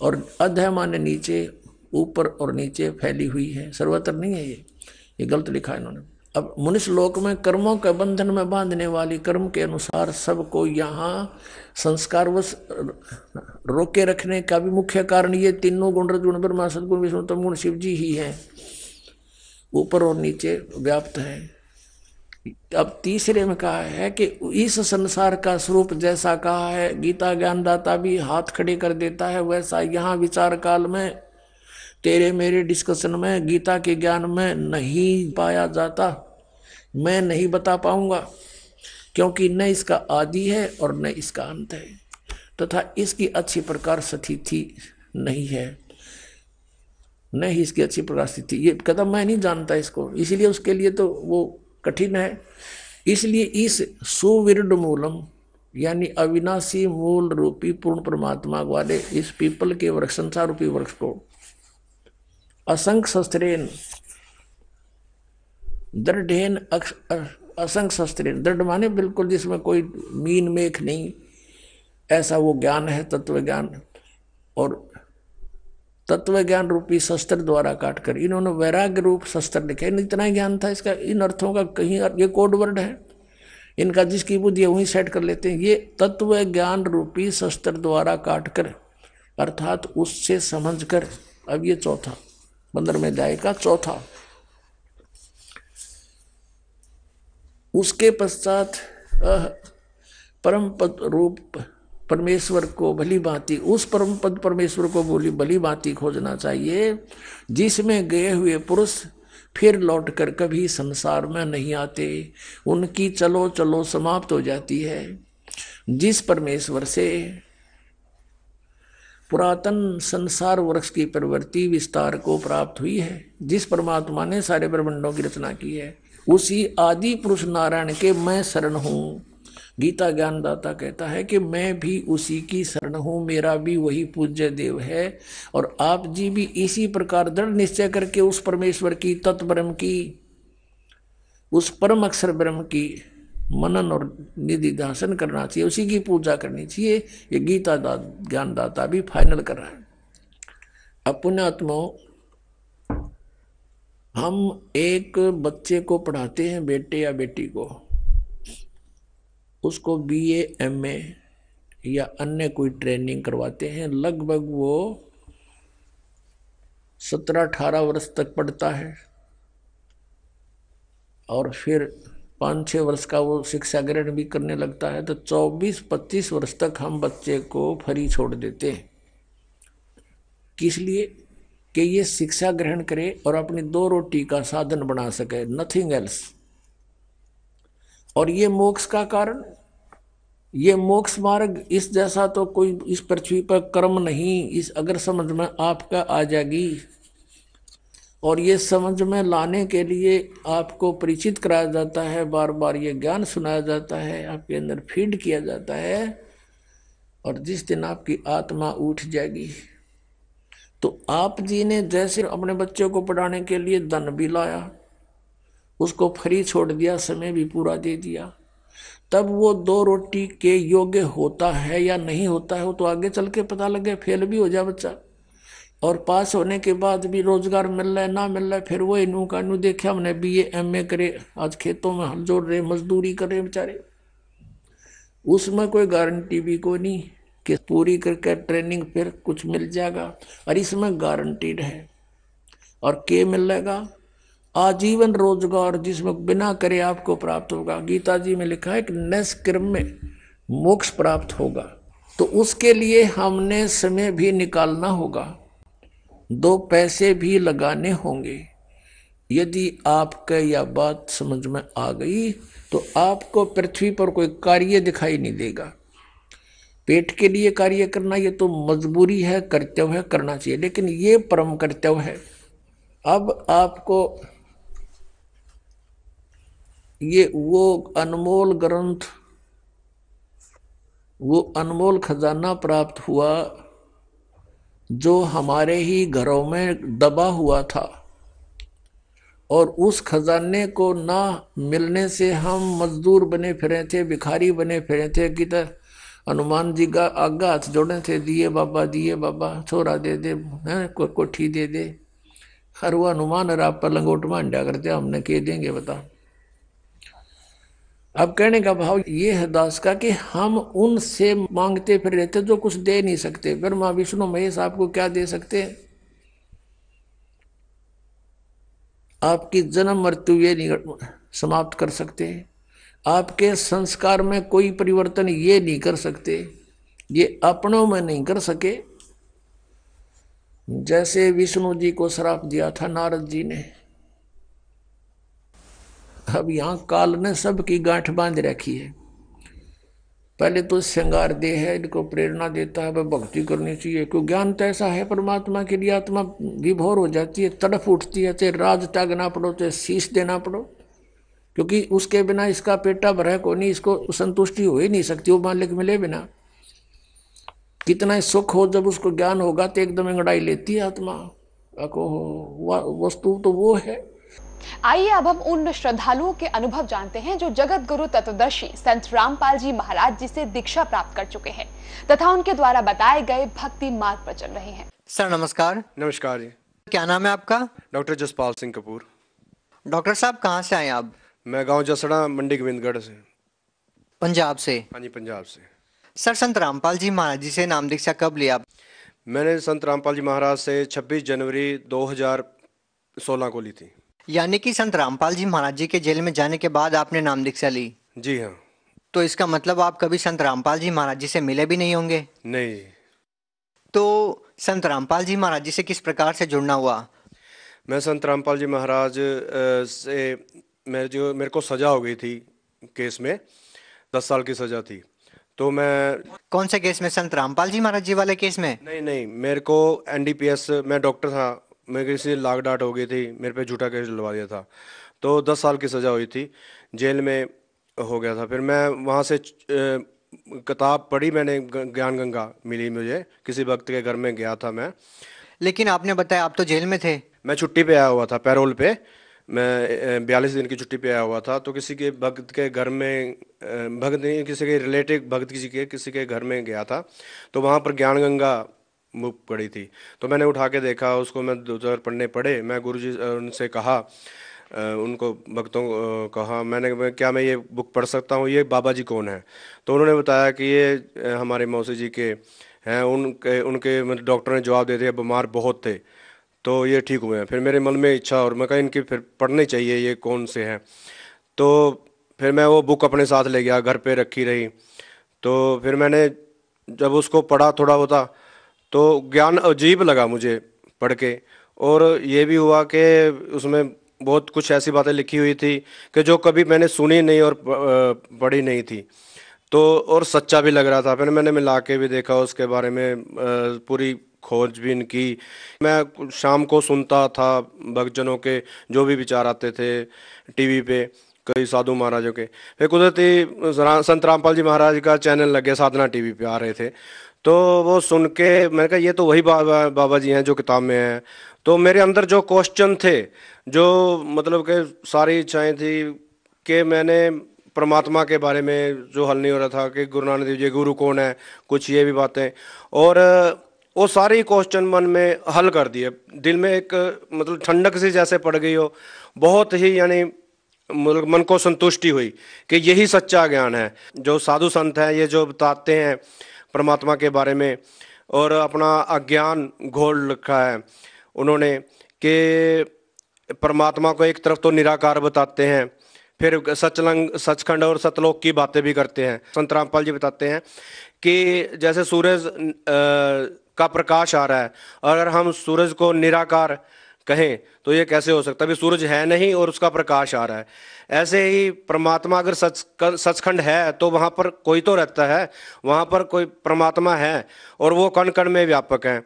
और अधः माने नीचे, ऊपर और नीचे फैली हुई है, सर्वत्र नहीं है। ये गलत लिखा है इन्होंने। अब मनुष्य लोक में कर्मों के बंधन में बांधने वाली कर्म के अनुसार सबको यहाँ संस्कारवश रोके रखने का भी मुख्य कारण ये तीनों गुण, रजगुण ब्रह्मा सदगुण विष्णु तमगुण शिव जी ही है, ऊपर और नीचे व्याप्त है। अब तीसरे में कहा है कि इस संसार का स्वरूप जैसा कहा है, गीता ज्ञानदाता भी हाथ खड़े कर देता है, वैसा यहाँ विचार काल में तेरे मेरे डिस्कशन में गीता के ज्ञान में नहीं पाया जाता। मैं नहीं बता पाऊंगा, क्योंकि न इसका आदि है और न इसका अंत है, तथा इसकी अच्छी प्रकार स्थिति नहीं है, न ही इसकी अच्छी प्रकार स्थिति। ये कदम मैं नहीं जानता इसको, इसलिए उसके लिए तो वो कठिन है। इसलिए इस सुविरड मूलम यानी अविनाशी मूल रूपी पूर्ण परमात्मा वाले इस पीपल के वृक्ष, संसार रूपी वृक्ष को असंख्य शस्त्रेन दृढ़ेन, असंख्य शस्त्रेन, दृढ़ माने बिल्कुल जिसमें कोई मीन मेख नहीं, ऐसा वो ज्ञान है तत्व ज्ञान। और तत्व ज्ञान रूपी शस्त्र द्वारा काटकर इन्होंने वैराग्य रूप शस्त्र लिखे। इतना ज्ञान था इसका, इन अर्थों का कहीं ये कोड वर्ड है इनका, जिसकी बुद्धि है वहीं सेट कर लेते हैं। ये तत्व ज्ञान रूपी शस्त्र द्वारा काटकर, अर्थात उससे समझकर। अब ये चौथा 15वें अध्याय का चौथा। उसके पश्चात परम पद रूप परमेश्वर को भली भांति, उस परम पद परमेश्वर को भली भांति खोजना चाहिए, जिसमें गए हुए पुरुष फिर लौटकर कभी संसार में नहीं आते, उनकी चलो चलो समाप्त हो जाती है। जिस परमेश्वर से पुरातन संसार वृक्ष की प्रवृत्ति विस्तार को प्राप्त हुई है, जिस परमात्मा ने सारे ब्रह्मांडों की रचना की है, उसी आदि पुरुष नारायण के मैं शरण हूँ। गीता ज्ञानदाता कहता है कि मैं भी उसी की शरण हूँ, मेरा भी वही पूज्य देव है। और आप जी भी इसी प्रकार दृढ़ निश्चय करके उस परमेश्वर की, तत्ब्रह्म की, उस परम अक्षर ब्रह्म की मनन और निधि ध्यान करना चाहिए, उसी की पूजा करनी चाहिए। ये गीता ज्ञानदाता भी फाइनल कर रहा है। अब पुण्यात्माओं, हम एक बच्चे को पढ़ाते हैं, बेटे या बेटी को, उसको BA MA या अन्य कोई ट्रेनिंग करवाते हैं। लगभग वो 17-18 वर्ष तक पढ़ता है और फिर 5-6 वर्ष का वो शिक्षा ग्रहण भी करने लगता है। तो 24-25 वर्ष तक हम बच्चे को फ्री छोड़ देते हैं। किस लिए? कि ये शिक्षा ग्रहण करे और अपनी 2 रोटी का साधन बना सके, नथिंग एल्स। और ये मोक्ष का कारण, ये मोक्ष मार्ग, इस जैसा तो कोई इस पृथ्वी पर कर्म नहीं। इस अगर समझ में आपका आ जाएगी, और ये समझ में लाने के लिए आपको परिचित कराया जाता है, बार बार ये ज्ञान सुनाया जाता है, आपके अंदर फीड किया जाता है। और जिस दिन आपकी आत्मा उठ जाएगी, तो आप जी ने जैसे अपने बच्चों को पढ़ाने के लिए धन भी लाया, उसको फ्री छोड़ दिया, समय भी पूरा दे दिया, तब वो 2 रोटी के योग्य होता है या नहीं होता है, वो तो आगे चल के पता लगे। फेल भी हो जाए बच्चा, और पास होने के बाद भी रोजगार मिल रहा है ना मिल रहा है, फिर वो इनू का इनू देखा हमने BA MA करे, आज खेतों में हल जोड़ रहे, मजदूरी कर रहे बेचारे। उसमें कोई गारंटी भी कोई नहीं कि पूरी करके ट्रेनिंग फिर कुछ मिल जाएगा। और इसमें गारंटीड है। और के मिल जाएगा आजीवन रोजगार, जिसमें बिना करे आपको प्राप्त होगा। गीता जी में लिखा है कि निष्कर्म में मोक्ष प्राप्त होगा। तो उसके लिए हमने समय भी निकालना होगा, 2 पैसे भी लगाने होंगे। यदि आपका यह बात समझ में आ गई तो आपको पृथ्वी पर कोई कार्य दिखाई नहीं देगा। पेट के लिए कार्य करना ये तो मजबूरी है, कर्तव्य है, करना चाहिए, लेकिन ये परम कर्तव्य है। अब आपको ये वो अनमोल ग्रंथ, वो अनमोल खजाना प्राप्त हुआ जो हमारे ही घरों में दबा हुआ था, और उस खजाने को ना मिलने से हम मजदूर बने फिरे थे, भिखारी बने फिरे थे। किधर हनुमान जी का आगा हाथ जोड़े थे, दिए बाबा छोरा दे दे, कोठी दे दे। हर वो हनुमान और आप पर लंगोट मांडा करते, हमने कह देंगे बता। अब कहने का भाव ये है दास का कि हम उनसे मांगते फिर रहते जो कुछ दे नहीं सकते, ब्रह्मा विष्णु महेश आपको क्या दे सकते? आपकी जन्म मृत्यु ये नहीं समाप्त कर सकते, आपके संस्कार में कोई परिवर्तन ये नहीं कर सकते, ये अपनों में नहीं कर सके। जैसे विष्णु जी को श्राप दिया था नारद जी ने, अब यहां काल ने सबकी गांठ बांध रखी है। पहले तो श्रृंगार दे है, इनको प्रेरणा देता है, वह भक्ति करनी चाहिए, क्यों ज्ञान तो ऐसा है परमात्मा के लिए, आत्मा विभोर हो जाती है, तड़फ उठती है, चाहे राज त्यागना पड़ो चाहे शीश देना पड़ो, क्योंकि उसके बिना इसका पेटा भरा को नहीं, इसको संतुष्टि हो ही नहीं सकती वो मालिक मिले बिना। कितना सुख हो, जब उसको ज्ञान होगा तो एकदम अंगड़ाई लेती है आत्मा को, वस्तु तो वो है। आइए अब हम उन श्रद्धालुओं के अनुभव जानते हैं जो जगत गुरु तत्वदर्शी संत रामपाल जी महाराज जी से दीक्षा प्राप्त कर चुके हैं तथा उनके द्वारा बताए गए भक्ति मार्ग पर चल रहे हैं। सर नमस्कार। नमस्कार जी। क्या नाम है आपका? डॉक्टर जसपाल सिंह कपूर। डॉक्टर साहब कहाँ से आए आप? मैं गांव जसड़ा मंडी गोविंदगढ़ से। पंजाब से? हाँ जी, पंजाब से। सर संत रामपाल जी महाराज जी से नाम दीक्षा कब लिया? मैंने संत रामपाल जी महाराज से 26 जनवरी 2016 को ली थी। यानी कि संत रामपाल जी महाराज जी के जेल में जाने के बाद आपने नाम दीक्षा ली? जी हाँ। तो इसका मतलब आप कभी संत रामपाल जी महाराज जी से मिले भी नहीं होंगे? नहीं। तो संत रामपाल जी महाराज जी से किस प्रकार से जुड़ना हुआ? मैं संत रामपाल जी महाराज से मेरे को सजा हो गई थी केस में, 10 साल की सजा थी। तो मैं कौन से केस में? संत रामपाल जी महाराज जी वाले केस में? नहीं, मेरे को NDPS, मैं डॉक्टर था, मेरे किसी लाग डाट हो गई थी, मेरे पे झूठा केस डलवा दिया था, तो 10 साल की सज़ा हुई थी, जेल में हो गया था। फिर मैं वहाँ से किताब पढ़ी मैंने, ज्ञान गंगा मिली मुझे, किसी भक्त के घर में गया था मैं। लेकिन आपने बताया आप तो जेल में थे। मैं छुट्टी पे आया हुआ था, पैरोल पे, मैं 42 दिन की छुट्टी पे आया हुआ था। तो किसी के भक्त के घर में, भक्त नहीं, किसी के रिलेटिव भक्त किसी के घर में गया था, तो वहाँ पर ज्ञान गंगा बुक पड़ी थी। तो मैंने उठा के देखा उसको, मैं 2 पढ़ने पढ़े। मैं गुरुजी उनसे कहा, उनको भक्तों को कहा मैंने, क्या मैं ये बुक पढ़ सकता हूँ, ये बाबा जी कौन है? तो उन्होंने बताया कि ये हमारे मौसी जी के हैं। उनके मतलब डॉक्टर ने जवाब दे दिया, बीमार बहुत थे तो ये ठीक हुए हैं। फिर मेरे मन में इच्छा, और मैं कहा इनकी फिर पढ़नी चाहिए, ये कौन से हैं। तो फिर मैं वो बुक अपने साथ ले गया, घर पे रखी रही। तो फिर मैंने जब उसको पढ़ा थोड़ा होता, तो ज्ञान अजीब लगा मुझे पढ़ के। और ये भी हुआ कि उसमें बहुत कुछ ऐसी बातें लिखी हुई थी कि जो कभी मैंने सुनी नहीं और पढ़ी नहीं थी, तो और सच्चा भी लग रहा था। फिर मैंने मिला के भी देखा उसके बारे में, पूरी खोजबीन की। मैं शाम को सुनता था भक्तजनों के जो भी विचार आते थे टीवी पे, कई साधु महाराजों के। फिर कुदरती संत रामपाल जी महाराज का चैनल लगे, साधना टीवी पे आ रहे थे, तो वो सुन के मैंने कहा ये तो वही बाबा जी हैं जो किताब में हैं। तो मेरे अंदर जो क्वेश्चन थे, जो मतलब कि सारी इच्छाएं थी कि मैंने परमात्मा के बारे में जो हल नहीं हो रहा था कि गुरु नानक देव जी गुरु कौन है, कुछ ये भी बातें, और वो सारी क्वेश्चन मन में हल कर दिए। दिल में एक मतलब ठंडक सी जैसे पड़ गई हो, बहुत ही यानी मतलब मन को संतुष्टि हुई कि यही सच्चा ज्ञान है। जो साधु संत हैं ये जो बताते हैं परमात्मा के बारे में, और अपना अज्ञान घोल रखा है उन्होंने कि परमात्मा को एक तरफ तो निराकार बताते हैं, फिर सचखंड और सतलोक की बातें भी करते हैं। संत रामपाल जी बताते हैं कि जैसे सूरज का प्रकाश आ रहा है, अगर हम सूरज को निराकार कहें तो ये कैसे हो सकता है, अभी सूरज है नहीं और उसका प्रकाश आ रहा है। ऐसे ही परमात्मा अगर सचखंड है तो वहाँ पर कोई तो रहता है, वहाँ पर कोई परमात्मा है, और वो कण कण में व्यापक है,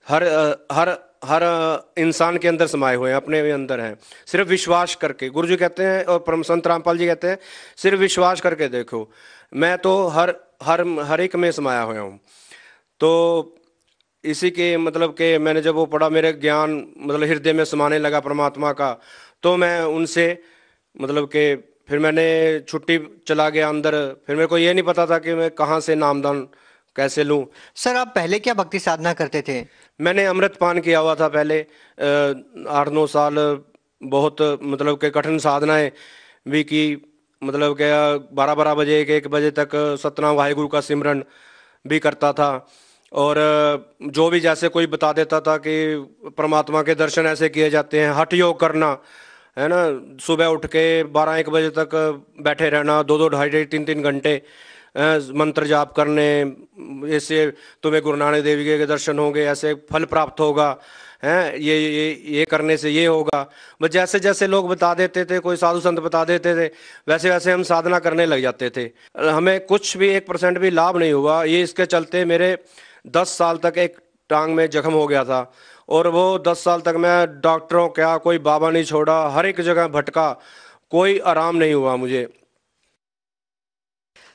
हर इंसान के अंदर समाये हुए हैं, अपने भी अंदर हैं। सिर्फ विश्वास करके, गुरु जी कहते हैं और संत रामपाल जी कहते हैं, सिर्फ विश्वास करके देखो, मैं तो हर एक में समाया हुआ हूँ। तो इसी के मतलब कि मैंने जब वो पढ़ा, मेरे ज्ञान मतलब हृदय में समाने लगा परमात्मा का, तो मैं उनसे मतलब कि फिर मैंने छुट्टी चला गया अंदर। फिर मेरे को ये नहीं पता था कि मैं कहाँ से नामदान कैसे लूँ। सर आप पहले क्या भक्ति साधना करते थे? मैंने अमृत पान किया हुआ था पहले 8-9 साल। बहुत मतलब कि कठिन साधनाएं भी की। मतलब कि 12-12 बजे 1-1 बजे तक सतनाम वाहिगुरु का सिमरन भी करता था। और जो भी जैसे कोई बता देता था कि परमात्मा के दर्शन ऐसे किए जाते हैं, हठ योग करना है ना, सुबह उठ के 12-1 बजे तक बैठे रहना, 2-2 2.5 3-3 घंटे मंत्र जाप करने, ऐसे तुम्हें गुरु नानक देव जी के दर्शन होंगे, ऐसे फल प्राप्त होगा, हैं ये करने से ये होगा। बस जैसे जैसे लोग बता देते थे, कोई साधु संत बता देते थे, वैसे वैसे हम साधना करने लग जाते थे। हमें कुछ भी 1% भी लाभ नहीं हुआ। ये इसके चलते मेरे 10 साल तक एक टांग में जख्म हो गया था। और वो 10 साल तक मैं डॉक्टरों क्या कोई बाबा नहीं छोड़ा, हर एक जगह भटका, कोई आराम नहीं हुआ मुझे।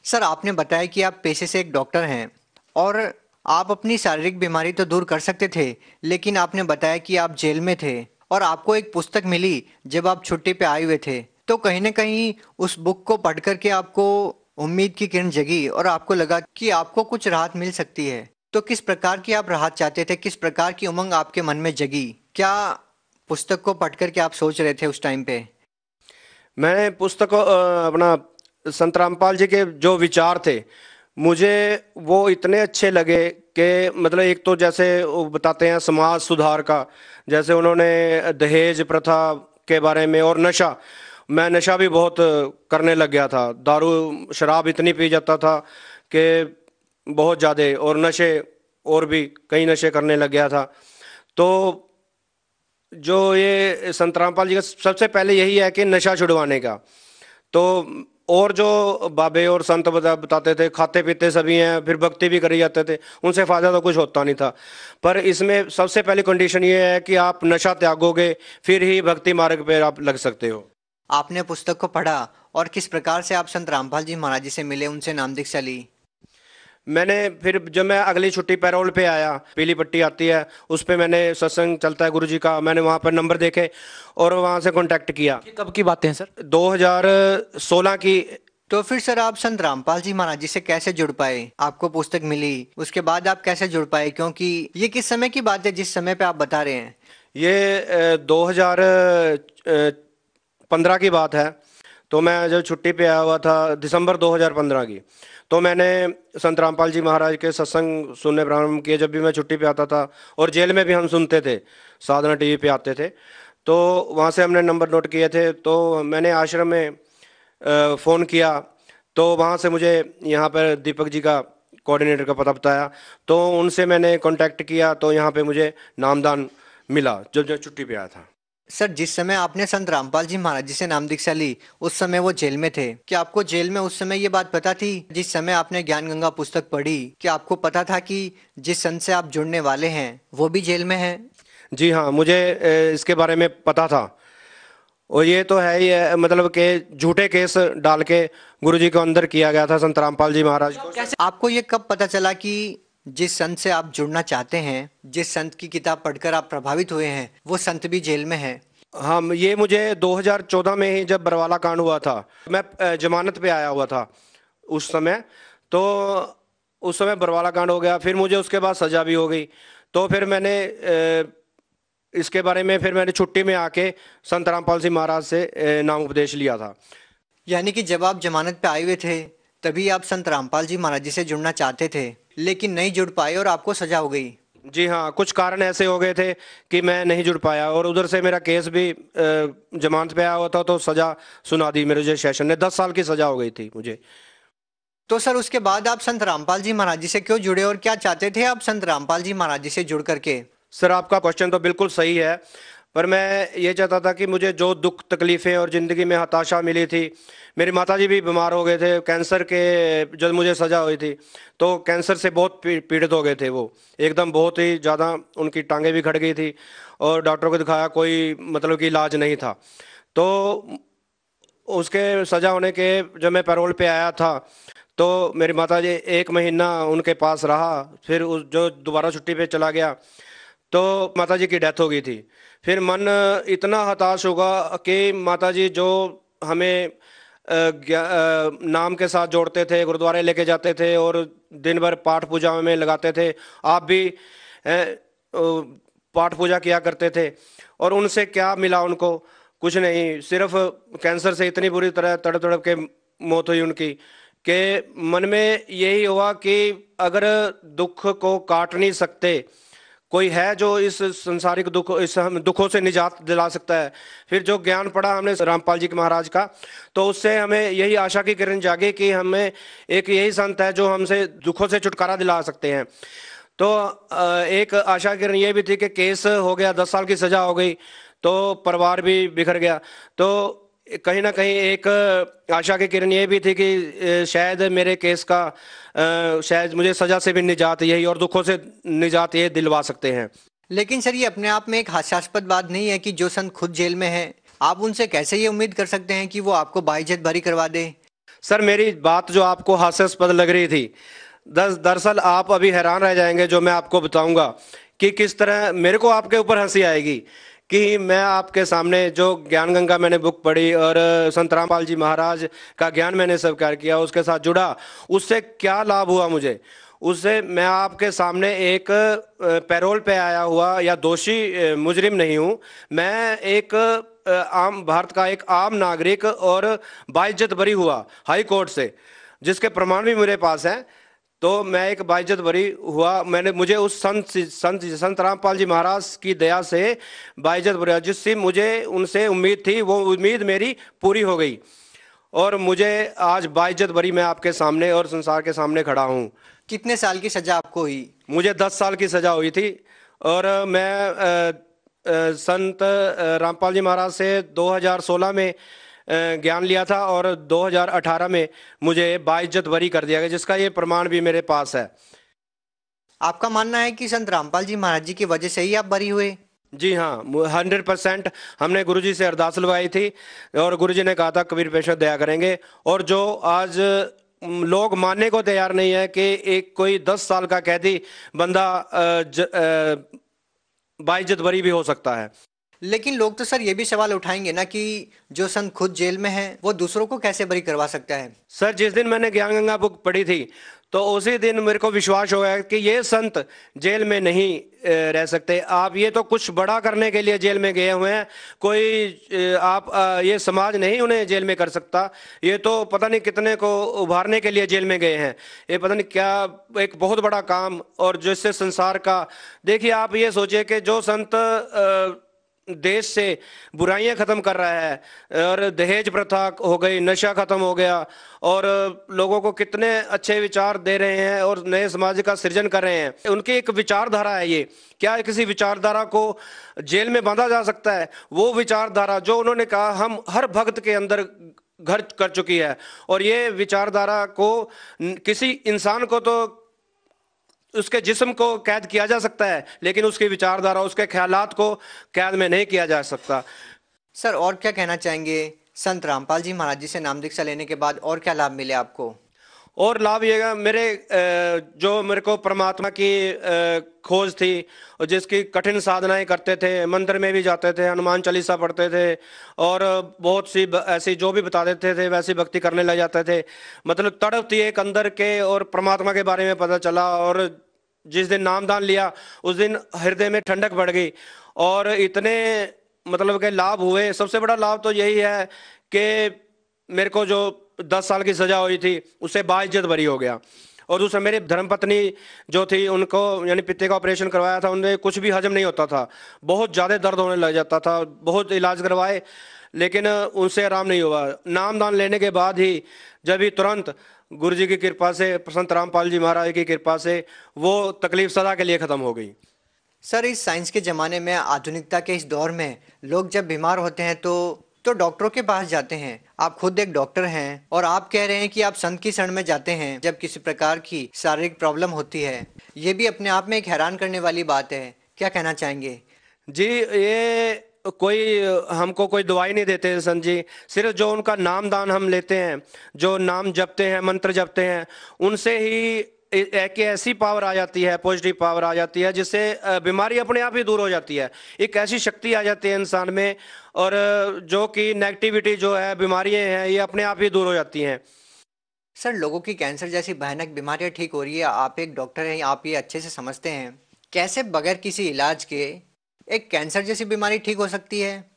सर आपने बताया कि आप पेशे से एक डॉक्टर हैं और आप अपनी शारीरिक बीमारी तो दूर कर सकते थे, लेकिन आपने बताया कि आप जेल में थे और आपको एक पुस्तक मिली जब आप छुट्टी पे आए हुए थे, तो कहीं ना कहीं उस बुक को पढ़ करके आपको उम्मीद की किरण जगी और आपको लगा कि आपको कुछ राहत मिल सकती है। तो किस प्रकार की आप राहत चाहते थे, किस प्रकार की उमंग आपके मन में जगी? क्या पुस्तक को पढ़ करके आप सोच रहे थे उस टाइम पे? मैंने पुस्तक अपना संत रामपाल जी के जो विचार थे मुझे वो इतने अच्छे लगे कि मतलब एक तो जैसे वो बताते हैं समाज सुधार का, जैसे उन्होंने दहेज प्रथा के बारे में, और नशा, मैं नशा भी बहुत करने लग गया था। दारू शराब इतनी पी जाता था कि बहुत ज़्यादा, और नशे और भी कई नशे करने लग गया था। तो जो ये संत रामपाल जी का सबसे पहले यही है कि नशा छुड़वाने का। तो और जो बाबे और संत बताते थे खाते पीते सभी हैं, फिर भक्ति भी करी जाते थे, उनसे फ़ायदा तो कुछ होता नहीं था। पर इसमें सबसे पहली कंडीशन ये है कि आप नशा त्यागोगे, फिर ही भक्ति मार्ग पर आप लग सकते हो। आपने पुस्तक को पढ़ा और किस प्रकार से आप संत रामपाल जी महाराज जी से मिले, उनसे नाम दीक्षा ली? मैंने फिर जब मैं अगली छुट्टी पैरोल पे आया, पीली पट्टी आती है उस पे मैंने सत्संग चलता है गुरुजी का, मैंने वहाँ पर नंबर देखे और वहाँ से कांटेक्ट किया। कब की बातें हैं सर? 2016 की। तो फिर सर आप संत रामपाल जी महाराज जी से कैसे जुड़ पाए? आपको पुस्तक मिली, उसके बाद आप कैसे जुड़ पाए? क्योंकि ये किस समय की बात है जिस समय पे आप बता रहे हैं? ये 2015 की बात है। तो मैं जब छुट्टी पे आया हुआ था दिसंबर 2015 की, तो मैंने संत रामपाल जी महाराज के सत्संग सुनने प्रारंभ किए। जब भी मैं छुट्टी पे आता था, और जेल में भी हम सुनते थे, साधना टीवी पे आते थे, तो वहाँ से हमने नंबर नोट किए थे। तो मैंने आश्रम में फ़ोन किया, तो वहाँ से मुझे यहाँ पर दीपक जी का कोऑर्डिनेटर का पता बताया, तो उनसे मैंने कांटेक्ट किया, तो यहाँ पे मुझे नामदान मिला जब छुट्टी पे आया था। सर जिस समय आपने संत रामपाल जी महाराज जी से नाम दीक्षा ली उस समय वो जेल में थे। क्या आपको जेल में उस समय ये बात पता थी जिस समय आपने ज्ञान गंगा पुस्तक पढ़ी, क्या आपको पता था कि जिस संत से आप जुड़ने वाले हैं वो भी जेल में है? जी हाँ, मुझे इसके बारे में पता था। और ये तो है ही, मतलब कि झूठे केस डाल के गुरुजी को अंदर किया गया था संत रामपाल जी महाराज को। कैसे आपको ये कब पता चला कि जिस संत से आप जुड़ना चाहते हैं, जिस संत की किताब पढ़कर आप प्रभावित हुए हैं, वो संत भी जेल में है? हाँ, ये मुझे 2014 में ही जब बरवाला कांड हुआ था, मैं जमानत पे आया हुआ था उस समय। तो उस समय बरवाला कांड हो गया, फिर मुझे उसके बाद सजा भी हो गई। तो फिर मैंने इसके बारे में फिर मैंने छुट्टी में आके संत रामपाल सिंह महाराज से नाम उपदेश लिया था। यानी कि जब आप जमानत पे आए हुए थे तभी आप संत रामपाल जी महाराज जी से जुड़ना चाहते थे, लेकिन नहीं जुड़ पाए और आपको सजा हो गई? जी हाँ, कुछ कारण ऐसे हो गए थे कि मैं नहीं जुड़ पाया, और उधर से मेरा केस भी जमानत पे आया हुआ था, तो सजा सुना दी मेरे सेशन ने, 10 साल की सजा हो गई थी मुझे। तो सर उसके बाद आप संत रामपाल जी महाराज जी से क्यों जुड़े और क्या चाहते थे आप संत रामपाल जी महाराज जी से जुड़ करके? सर आपका क्वेश्चन तो बिल्कुल सही है, पर मैं ये चाहता था कि मुझे जो दुख तकलीफ़ें और ज़िंदगी में हताशा मिली थी, मेरी माताजी भी बीमार हो गए थे कैंसर के, जब मुझे सज़ा हुई थी तो कैंसर से बहुत पीड़ित हो गए थे वो, एकदम बहुत ही ज़्यादा, उनकी टांगें भी खड़ गई थी और डॉक्टरों को दिखाया, कोई मतलब कि इलाज नहीं था। तो उसके सज़ा होने के जब मैं पैरोल पे आया था तो मेरी माताजी 1 महीना उनके पास रहा, फिर उस जो दोबारा छुट्टी पे चला गया तो माताजी की डेथ हो गई थी। फिर मन इतना हताश होगा कि माताजी जो हमें नाम के साथ जोड़ते थे, गुरुद्वारे लेके जाते थे और दिन भर पाठ पूजा में लगाते थे। आप भी पाठ पूजा किया करते थे। और उनसे क्या मिला उनको? कुछ नहीं, सिर्फ कैंसर से इतनी बुरी तरह तड़प तड़प के मौत हुई उनकी कि मन में यही हुआ कि अगर दुख को काट नहीं सकते, कोई है जो इस संसारिक इस हम दुखों से निजात दिला सकता है। फिर जो ज्ञान पढ़ा हमने रामपाल जी के महाराज का, तो उससे हमें यही आशा की किरण जागी कि हमें एक यही संत है जो हमसे दुखों से छुटकारा दिला सकते हैं। तो एक आशा की किरण ये भी थी कि केस हो गया, 10 साल की सजा हो गई, तो परिवार भी बिखर गया। तो कहीं ना कहीं एक आशा की किरण ये भी थी कि शायद मेरे केस का शायद मुझे सजा से भी निजात यही और दुखों से निजात ये दिलवा सकते हैं। लेकिन सर, ये अपने आप में एक हास्यास्पद बात नहीं है कि जो संत खुद जेल में है, आप उनसे कैसे ये उम्मीद कर सकते हैं कि वो आपको बाइज्जत बरी करवा दे? सर, मेरी बात जो आपको हास्यास्पद लग रही थी, दरअसल आप अभी हैरान रह जाएंगे जो मैं आपको बताऊंगा कि किस तरह मेरे को आपके ऊपर हंसी आएगी कि मैं आपके सामने जो ज्ञान गंगा मैंने बुक पढ़ी और संत रामपाल जी महाराज का ज्ञान मैंने स्वीकार किया, उसके साथ जुड़ा, उससे क्या लाभ हुआ मुझे? उससे मैं आपके सामने एक पैरोल पे आया हुआ या दोषी मुजरिम नहीं हूं। मैं एक आम भारत का एक आम नागरिक और बाइज्जत बरी हुआ हाई कोर्ट से, जिसके प्रमाण भी मेरे पास हैं। तो मैं एक बाइज्जत बरी हुआ, मुझे उस संत रामपाल जी महाराज की दया से बाइज्जत बरी हुआ, जिससे मुझे उनसे उम्मीद थी, वो उम्मीद मेरी पूरी हो गई और मुझे आज बाइज्जत बरी मैं आपके सामने और संसार के सामने खड़ा हूँ। कितने साल की सजा आपको हुई? मुझे 10 साल की सजा हुई थी और मैं संत रामपाल जी महाराज से 2016 में ज्ञान लिया था और 2018 में मुझे बाइज्जत बरी कर दिया गया, जिसका ये प्रमाण भी मेरे पास है। आपका मानना है कि संत रामपाल जी महाराज जी की वजह से ही आप बरी हुए? जी हाँ, 100% हमने गुरुजी से अरदास लगवाई थी और गुरुजी ने कहा था कबीर पेशवा दया करेंगे। और जो आज लोग मानने को तैयार नहीं है कि एक कोई 10 साल का कैदी बंदा बाइज्जत बरी भी हो सकता है। लेकिन लोग तो सर ये भी सवाल उठाएंगे ना कि जो संत खुद जेल में है वो दूसरों को कैसे बरी करवा सकता है? सर, जिस दिन मैंने ज्ञान गंगा बुक पढ़ी थी तो उसी दिन मेरे को विश्वास हो गया कि ये संत जेल में नहीं रह सकते। आप ये तो कुछ बड़ा करने के लिए जेल में गए हुए हैं, कोई आप ये समाज नहीं उन्हें जेल में कर सकता। ये तो पता नहीं कितने को उभारने के लिए जेल में गए हैं, ये पता नहीं क्या एक बहुत बड़ा काम। और जिससे संसार का, देखिए आप ये सोचिए कि जो संत देश से बुराइयां खत्म कर रहा है और दहेज प्रथा हो गई, नशा खत्म हो गया और लोगों को कितने अच्छे विचार दे रहे हैं और नए समाज का सृजन कर रहे हैं। उनकी एक विचारधारा है ये, क्या किसी विचारधारा को जेल में बांधा जा सकता है? वो विचारधारा जो उन्होंने कहा हम हर भक्त के अंदर घर कर चुकी है। और ये विचारधारा को किसी इंसान को तो उसके जिस्म को कैद किया जा सकता है, लेकिन उसकी विचारधारा, उसके ख्यालात को कैद में नहीं किया जा सकता। सर, और क्या कहना चाहेंगे? संत रामपाल जी महाराज जी से नाम दीक्षा लेने के बाद और क्या लाभ मिले आपको? और लाभ ये मेरे जो मेरे को परमात्मा की खोज थी और जिसकी कठिन साधनाएं करते थे, मंदिर में भी जाते थे, हनुमान चालीसा पढ़ते थे और बहुत सी ऐसी जो भी बता देते थे वैसी भक्ति करने लग जाते थे। मतलब तड़प थी एक अंदर के और परमात्मा के बारे में पता चला। और जिस दिन नामदान लिया उस दिन हृदय में ठंडक बढ़ गई और इतने मतलब के लाभ हुए। सबसे बड़ा लाभ तो यही है कि मेरे को जो 10 साल की सजा हुई थी उससे बाइज्जत बरी हो गया। और दूसरा, मेरी धर्मपत्नी जो थी उनको यानी पित्ते का ऑपरेशन करवाया था, उन्हें कुछ भी हजम नहीं होता था, बहुत ज़्यादा दर्द होने लग जाता था, बहुत इलाज करवाए लेकिन उनसे आराम नहीं हुआ। नामदान लेने के बाद ही जब ही तुरंत गुरु जी की कृपा से, संत रामपाल जी महाराज की कृपा से वो तकलीफ सदा के लिए ख़त्म हो गई। सर, इस साइंस के ज़माने में, आधुनिकता के इस दौर में लोग जब बीमार होते हैं तो डॉक्टरों के पास जाते हैं। आप खुद एक डॉक्टर हैं और आप कह रहे हैं कि आप संत की शरण में जाते हैं जब किसी प्रकार की शारीरिक प्रॉब्लम होती है। ये भी अपने आप में एक हैरान करने वाली बात है। क्या कहना चाहेंगे? जी, ये कोई हमको कोई दवाई नहीं देते संत जी, सिर्फ जो उनका नाम दान हम लेते हैं, जो नाम जपते हैं, मंत्र जपते हैं, उनसे ही एक ऐसी पावर आ जाती है, पॉजिटिव पावर आ जाती है, जिससे बीमारी अपने आप ही दूर हो जाती है। एक ऐसी शक्ति आ जाती है इंसान में, और जो कि नेगेटिविटी जो है, बीमारियां हैं, ये अपने आप ही दूर हो जाती हैं। सर, लोगों की कैंसर जैसी भयानक बीमारियां ठीक हो रही है, आप एक डॉक्टर हैं, आप ये अच्छे से समझते हैं, कैसे बगैर किसी इलाज के एक कैंसर जैसी बीमारी ठीक हो सकती है?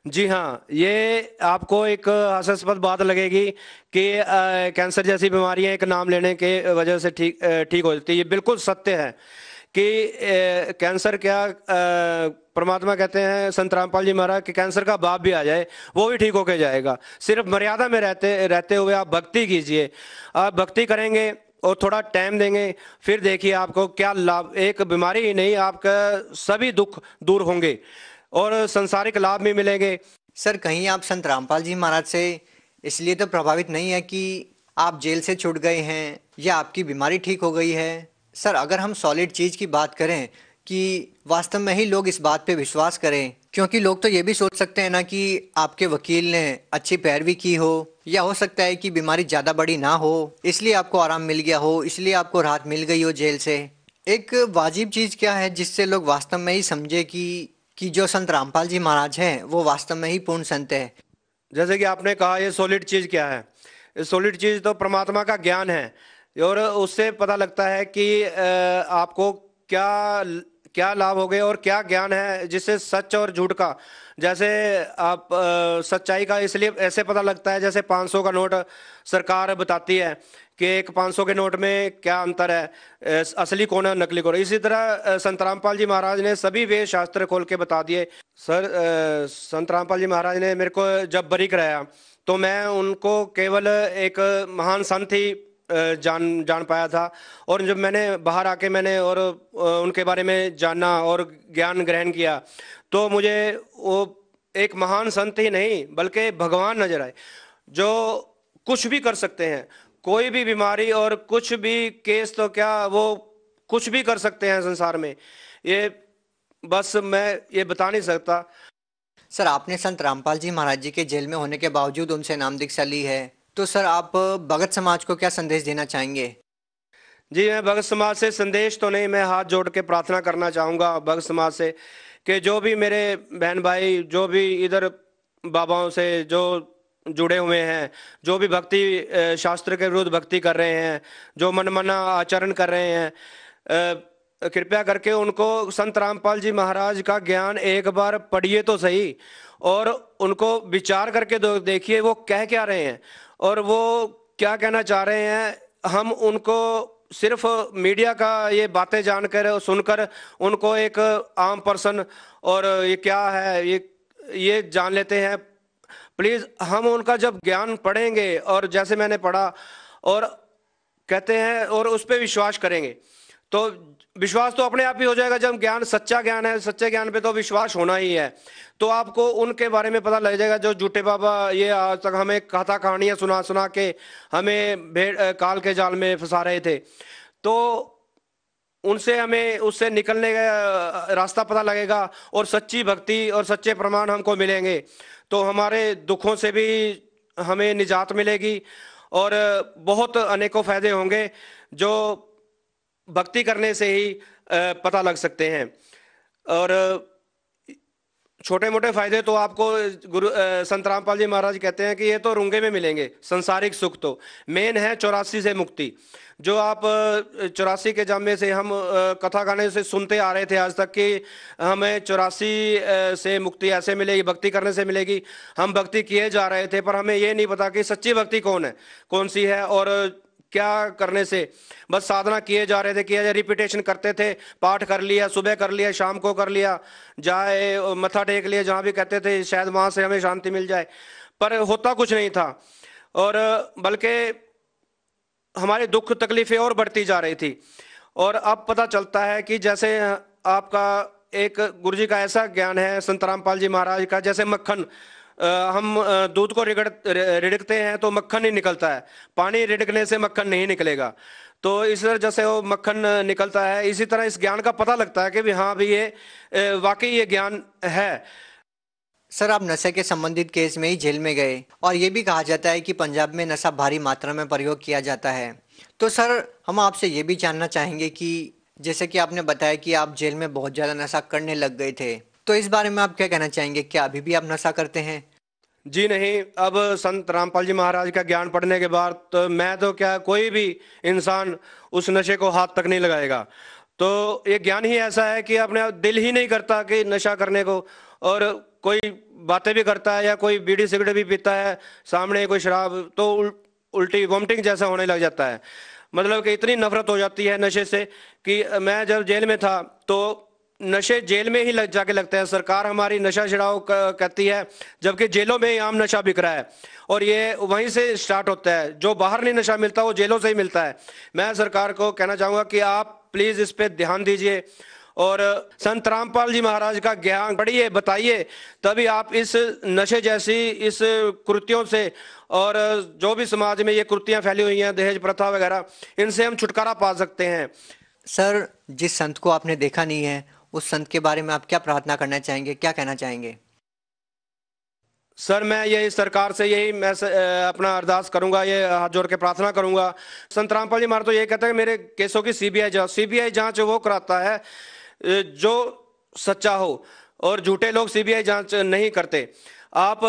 जी हाँ, ये आपको एक हास्यास्पद बात लगेगी कि कैंसर जैसी बीमारियां एक नाम लेने के वजह से ठीक हो जाती है। ये बिल्कुल सत्य है कि कैंसर क्या, परमात्मा कहते हैं संत रामपाल जी महाराज कि कैंसर का बाप भी आ जाए वो भी ठीक होके जाएगा। सिर्फ मर्यादा में रहते हुए आप भक्ति कीजिए। आप भक्ति करेंगे और थोड़ा टाइम देंगे, फिर देखिए आपको क्या लाभ, एक बीमारी ही नहीं, आपका सभी दुख दूर होंगे और संसारिक लाभ भी मिलेंगे। सर, कहीं आप संत रामपाल जी महाराज से इसलिए तो प्रभावित नहीं है कि आप जेल से छूट गए हैं या आपकी बीमारी ठीक हो गई है? सर, अगर हम सॉलिड चीज की बात करें कि वास्तव में ही लोग इस बात पे विश्वास करें, क्योंकि लोग तो ये भी सोच सकते हैं ना कि आपके वकील ने अच्छी पैरवी की हो, या हो सकता है कि बीमारी ज्यादा बड़ी ना हो इसलिए आपको आराम मिल गया हो, इसलिए आपको राहत मिल गई हो जेल से। एक वाजिब चीज क्या है जिससे लोग वास्तव में ही समझे कि जो संत रामपाल जी महाराज हैं वो वास्तव में ही पूर्ण संत है? जैसे कि आपने कहा, ये सॉलिड चीज क्या है? सॉलिड चीज तो परमात्मा का ज्ञान है, और उससे पता लगता है कि आपको क्या क्या लाभ हो गए और क्या ज्ञान है, जिससे सच और झूठ का, जैसे आप सच्चाई का इसलिए ऐसे पता लगता है, जैसे 500 का नोट सरकार बताती है कि एक 500 के नोट में क्या अंतर है, असली कौन है नकली कौन है। इसी तरह संत रामपाल जी महाराज ने सभी वेद शास्त्र खोल के बता दिए। सर, संत रामपाल जी महाराज ने मेरे को जब बरी कराया तो मैं उनको केवल एक महान संत ही जान पाया था, और जब मैंने बाहर आके मैंने और उनके बारे में जाना और ज्ञान ग्रहण किया तो मुझे वो एक महान संत ही नहीं बल्कि भगवान नजर आए, जो कुछ भी कर सकते हैं, कोई भी बीमारी और कुछ भी केस तो क्या, वो कुछ भी कर सकते हैं संसार में। ये बस मैं ये बता नहीं सकता। सर, आपने संत रामपाल जी महाराज जी के जेल में होने के बावजूद उनसे नाम दीक्षा ली है, तो सर आप भगत समाज को क्या संदेश देना चाहेंगे? जी, मैं भगत समाज से संदेश तो नहीं, मैं हाथ जोड़ के प्रार्थना करना चाहूँगा भगत समाज से कि जो भी मेरे बहन भाई, जो भी इधर बाबाओं से जो जुड़े हुए हैं, जो भी भक्ति शास्त्र के विरुद्ध भक्ति कर रहे हैं, जो मनमाना आचरण कर रहे हैं, कृपया करके उनको संत रामपाल जी महाराज का ज्ञान एक बार पढ़िए तो सही, और उनको विचार करके देखिए वो कह क्या रहे हैं और वो क्या कहना चाह रहे हैं। हम उनको सिर्फ मीडिया का ये बातें जानकर सुनकर उनको एक आम पर्सन और ये क्या है ये जान लेते हैं। प्लीज हम उनका जब ज्ञान पढ़ेंगे और जैसे मैंने पढ़ा और कहते हैं और उस पर विश्वास करेंगे तो विश्वास तो अपने आप ही हो जाएगा। जब ज्ञान सच्चा ज्ञान है, सच्चे ज्ञान पे तो विश्वास होना ही है। तो आपको उनके बारे में पता लग जाएगा जो झूठे बाबा ये आज तक हमें कथा कहानियां सुना सुना के हमें भेड़ काल के जाल में फंसा रहे थे। तो उनसे हमें उससे निकलने का रास्ता पता लगेगा और सच्ची भक्ति और सच्चे प्रमाण हमको मिलेंगे तो हमारे दुखों से भी हमें निजात मिलेगी और बहुत अनेकों फायदे होंगे जो भक्ति करने से ही पता लग सकते हैं। और छोटे मोटे फायदे तो आपको गुरु संत रामपाल जी महाराज कहते हैं कि ये तो रूंगे में मिलेंगे। संसारिक सुख तो मेन है 84 से मुक्ति, जो आप 84 के जामे से हम कथा गाने से सुनते आ रहे थे आज तक कि हमें 84 से मुक्ति ऐसे मिलेगी, भक्ति करने से मिलेगी। हम भक्ति किए जा रहे थे पर हमें ये नहीं पता कि सच्ची भक्ति कौन है, कौन सी है और क्या करने से। बस साधना किए जा रहे थे, रिपीटेशन करते थे, पाठ कर लिया, सुबह कर लिया, शाम को कर लिया, जाए मत्था टेक लिया जहाँ भी कहते थे शायद वहाँ से हमें शांति मिल जाए, पर होता कुछ नहीं था और बल्कि हमारे दुख तकलीफें और बढ़ती जा रही थी। और अब पता चलता है कि जैसे आपका एक गुरु जी का ऐसा ज्ञान है संत रामपाल जी महाराज का, जैसे मक्खन हम दूध को रिड़कते हैं तो मक्खन ही निकलता है, पानी रिड़कने से मक्खन नहीं निकलेगा। तो इस तरह जैसे वो मक्खन निकलता है इसी तरह इस ज्ञान का पता लगता है कि भी हाँ भी ये वाकई ये ज्ञान है। सर, आप नशे के संबंधित केस में ही जेल में गए और ये भी कहा जाता है कि पंजाब में नशा भारी मात्रा में प्रयोग किया जाता है। तो सर हम आपसे ये भी जानना चाहेंगे कि जैसे कि आपने बताया कि आप जेल में बहुत ज़्यादा नशा करने लग गए थे, तो इस बारे में आप क्या कहना चाहेंगे? क्या अभी भी आप नशा करते हैं? जी नहीं, अब संत रामपाल जी महाराज का ज्ञान पढ़ने के बाद तो मैं तो क्या, कोई भी इंसान उस नशे को हाथ तक नहीं लगाएगा। तो ये ज्ञान ही ऐसा है कि अपने दिल ही नहीं करता कि नशा करने को, और कोई बातें भी करता है या कोई बीड़ी सिगरेट भी पीता है सामने कोई शराब, तो उल्टी वोमिटिंग जैसा होने लग जाता है। मतलब कि इतनी नफरत हो जाती है नशे से कि मैं जब जेल में था तो नशे जेल में ही जाके लगते हैं। सरकार हमारी नशा छुड़ाओ कहती है, जबकि जेलों में ही आम नशा बिक रहा है, और ये वहीं से स्टार्ट होता है। जो बाहर नहीं नशा मिलता वो जेलों से ही मिलता है। मैं सरकार को कहना चाहूँगा कि आप प्लीज़ इस पे ध्यान दीजिए और संत रामपाल जी महाराज का ज्ञान पढ़िए, बताइए, तभी आप इस नशे जैसी इस कृत्यों से, और जो भी समाज में ये कृतियाँ फैली हुई हैं, दहेज प्रथा वगैरह, इनसे हम छुटकारा पा सकते हैं। सर, जिस संत को आपने देखा नहीं है, उस संत के बारे में आप क्या प्रार्थना करना चाहेंगे, क्या कहना चाहेंगे? सर, मैं यही सरकार से यही मैं अपना अरदास करूंगा, ये हाथ जोड़ के प्रार्थना करूंगा। संत रामपाल जी महाराज तो ये कहते हैं मेरे केसों की सीबीआई जांच वो कराता है जो सच्चा हो, और झूठे लोग सीबीआई जांच नहीं करते। आप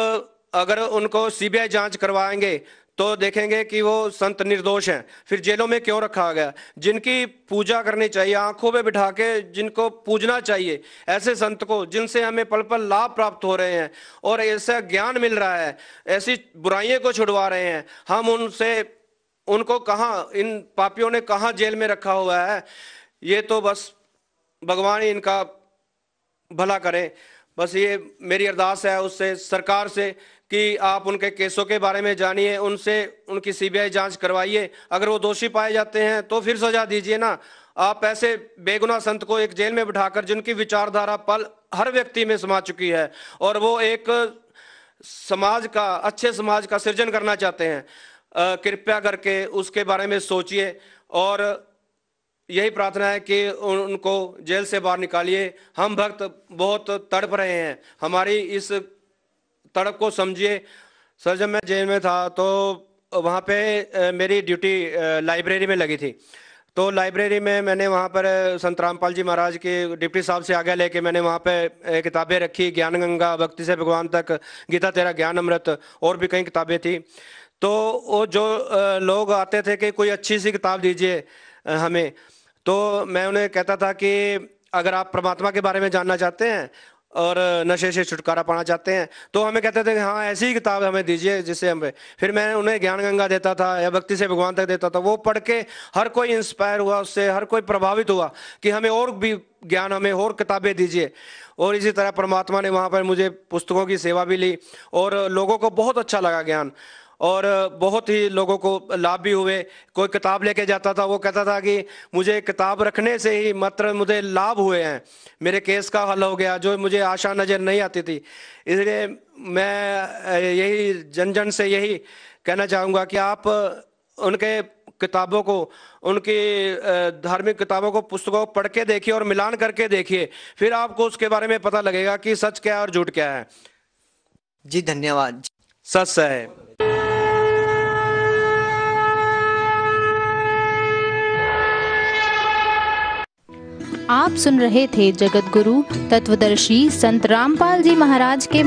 अगर उनको सीबीआई जांच करवाएंगे तो देखेंगे कि वो संत निर्दोष हैं। फिर जेलों में क्यों रखा गया? जिनकी पूजा करनी चाहिए, आंखों पे बिठा के जिनको पूजना चाहिए, ऐसे संत को जिनसे हमें पल पल लाभ प्राप्त हो रहे हैं और ऐसा ज्ञान मिल रहा है, ऐसी बुराइयों को छुड़वा रहे हैं, हम उनको कहाँ, इन पापियों ने कहाँ जेल में रखा हुआ है? ये तो बस भगवान ही इनका भला करे। बस ये मेरी अरदास है उससे, सरकार से, कि आप उनके केसों के बारे में जानिए, उनसे उनकी सीबीआई जांच करवाइए। अगर वो दोषी पाए जाते हैं तो फिर सजा दीजिए ना। आप ऐसे बेगुनाह संत को एक जेल में बिठाकर, जिनकी विचारधारा पल हर व्यक्ति में समा चुकी है और वो एक समाज का, अच्छे समाज का सृजन करना चाहते हैं, कृपया करके उसके बारे में सोचिए। और यही प्रार्थना है कि उनको जेल से बाहर निकालिए। हम भक्त बहुत तड़प रहे हैं, हमारी इस तड़प को समझिए। सर, जब मैं जेल में था तो वहाँ पे मेरी ड्यूटी लाइब्रेरी में लगी थी। तो लाइब्रेरी में मैंने वहाँ पर संत रामपाल जी महाराज के डिप्टी साहब से आज्ञा लेके मैंने वहाँ पे किताबें रखी, ज्ञान गंगा, भक्ति से भगवान तक, गीता तेरा ज्ञान अमृत, और भी कई किताबें थी। तो वो जो लोग आते थे कि कोई अच्छी सी किताब दीजिए हमें, तो मैं उन्हें कहता था कि अगर आप परमात्मा के बारे में जानना चाहते हैं और नशे से छुटकारा पाना चाहते हैं तो हमें कहते थे हाँ ऐसी ही किताब हमें दीजिए जिससे हमें, फिर मैं उन्हें ज्ञान गंगा देता था या भक्ति से भगवान तक देता था। वो पढ़ के हर कोई इंस्पायर हुआ, उससे हर कोई प्रभावित हुआ कि हमें और भी ज्ञान, हमें और किताबें दीजिए। और इसी तरह परमात्मा ने वहाँ पर मुझे पुस्तकों की सेवा भी ली और लोगों को बहुत अच्छा लगा ज्ञान, और बहुत ही लोगों को लाभ भी हुए। कोई किताब लेके जाता था, वो कहता था कि मुझे किताब रखने से ही मात्र मुझे लाभ हुए हैं, मेरे केस का हल हो गया जो मुझे आशा नजर नहीं आती थी। इसलिए मैं यही जन जन से यही कहना चाहूँगा कि आप उनके किताबों को, उनकी धार्मिक किताबों को, पुस्तकों को पढ़ के देखिए और मिलान करके देखिए, फिर आपको उसके बारे में पता लगेगा कि सच क्या है और झूठ क्या है। जी धन्यवाद। सच है। आप सुन रहे थे जगत गुरु तत्वदर्शी संत रामपाल जी महाराज के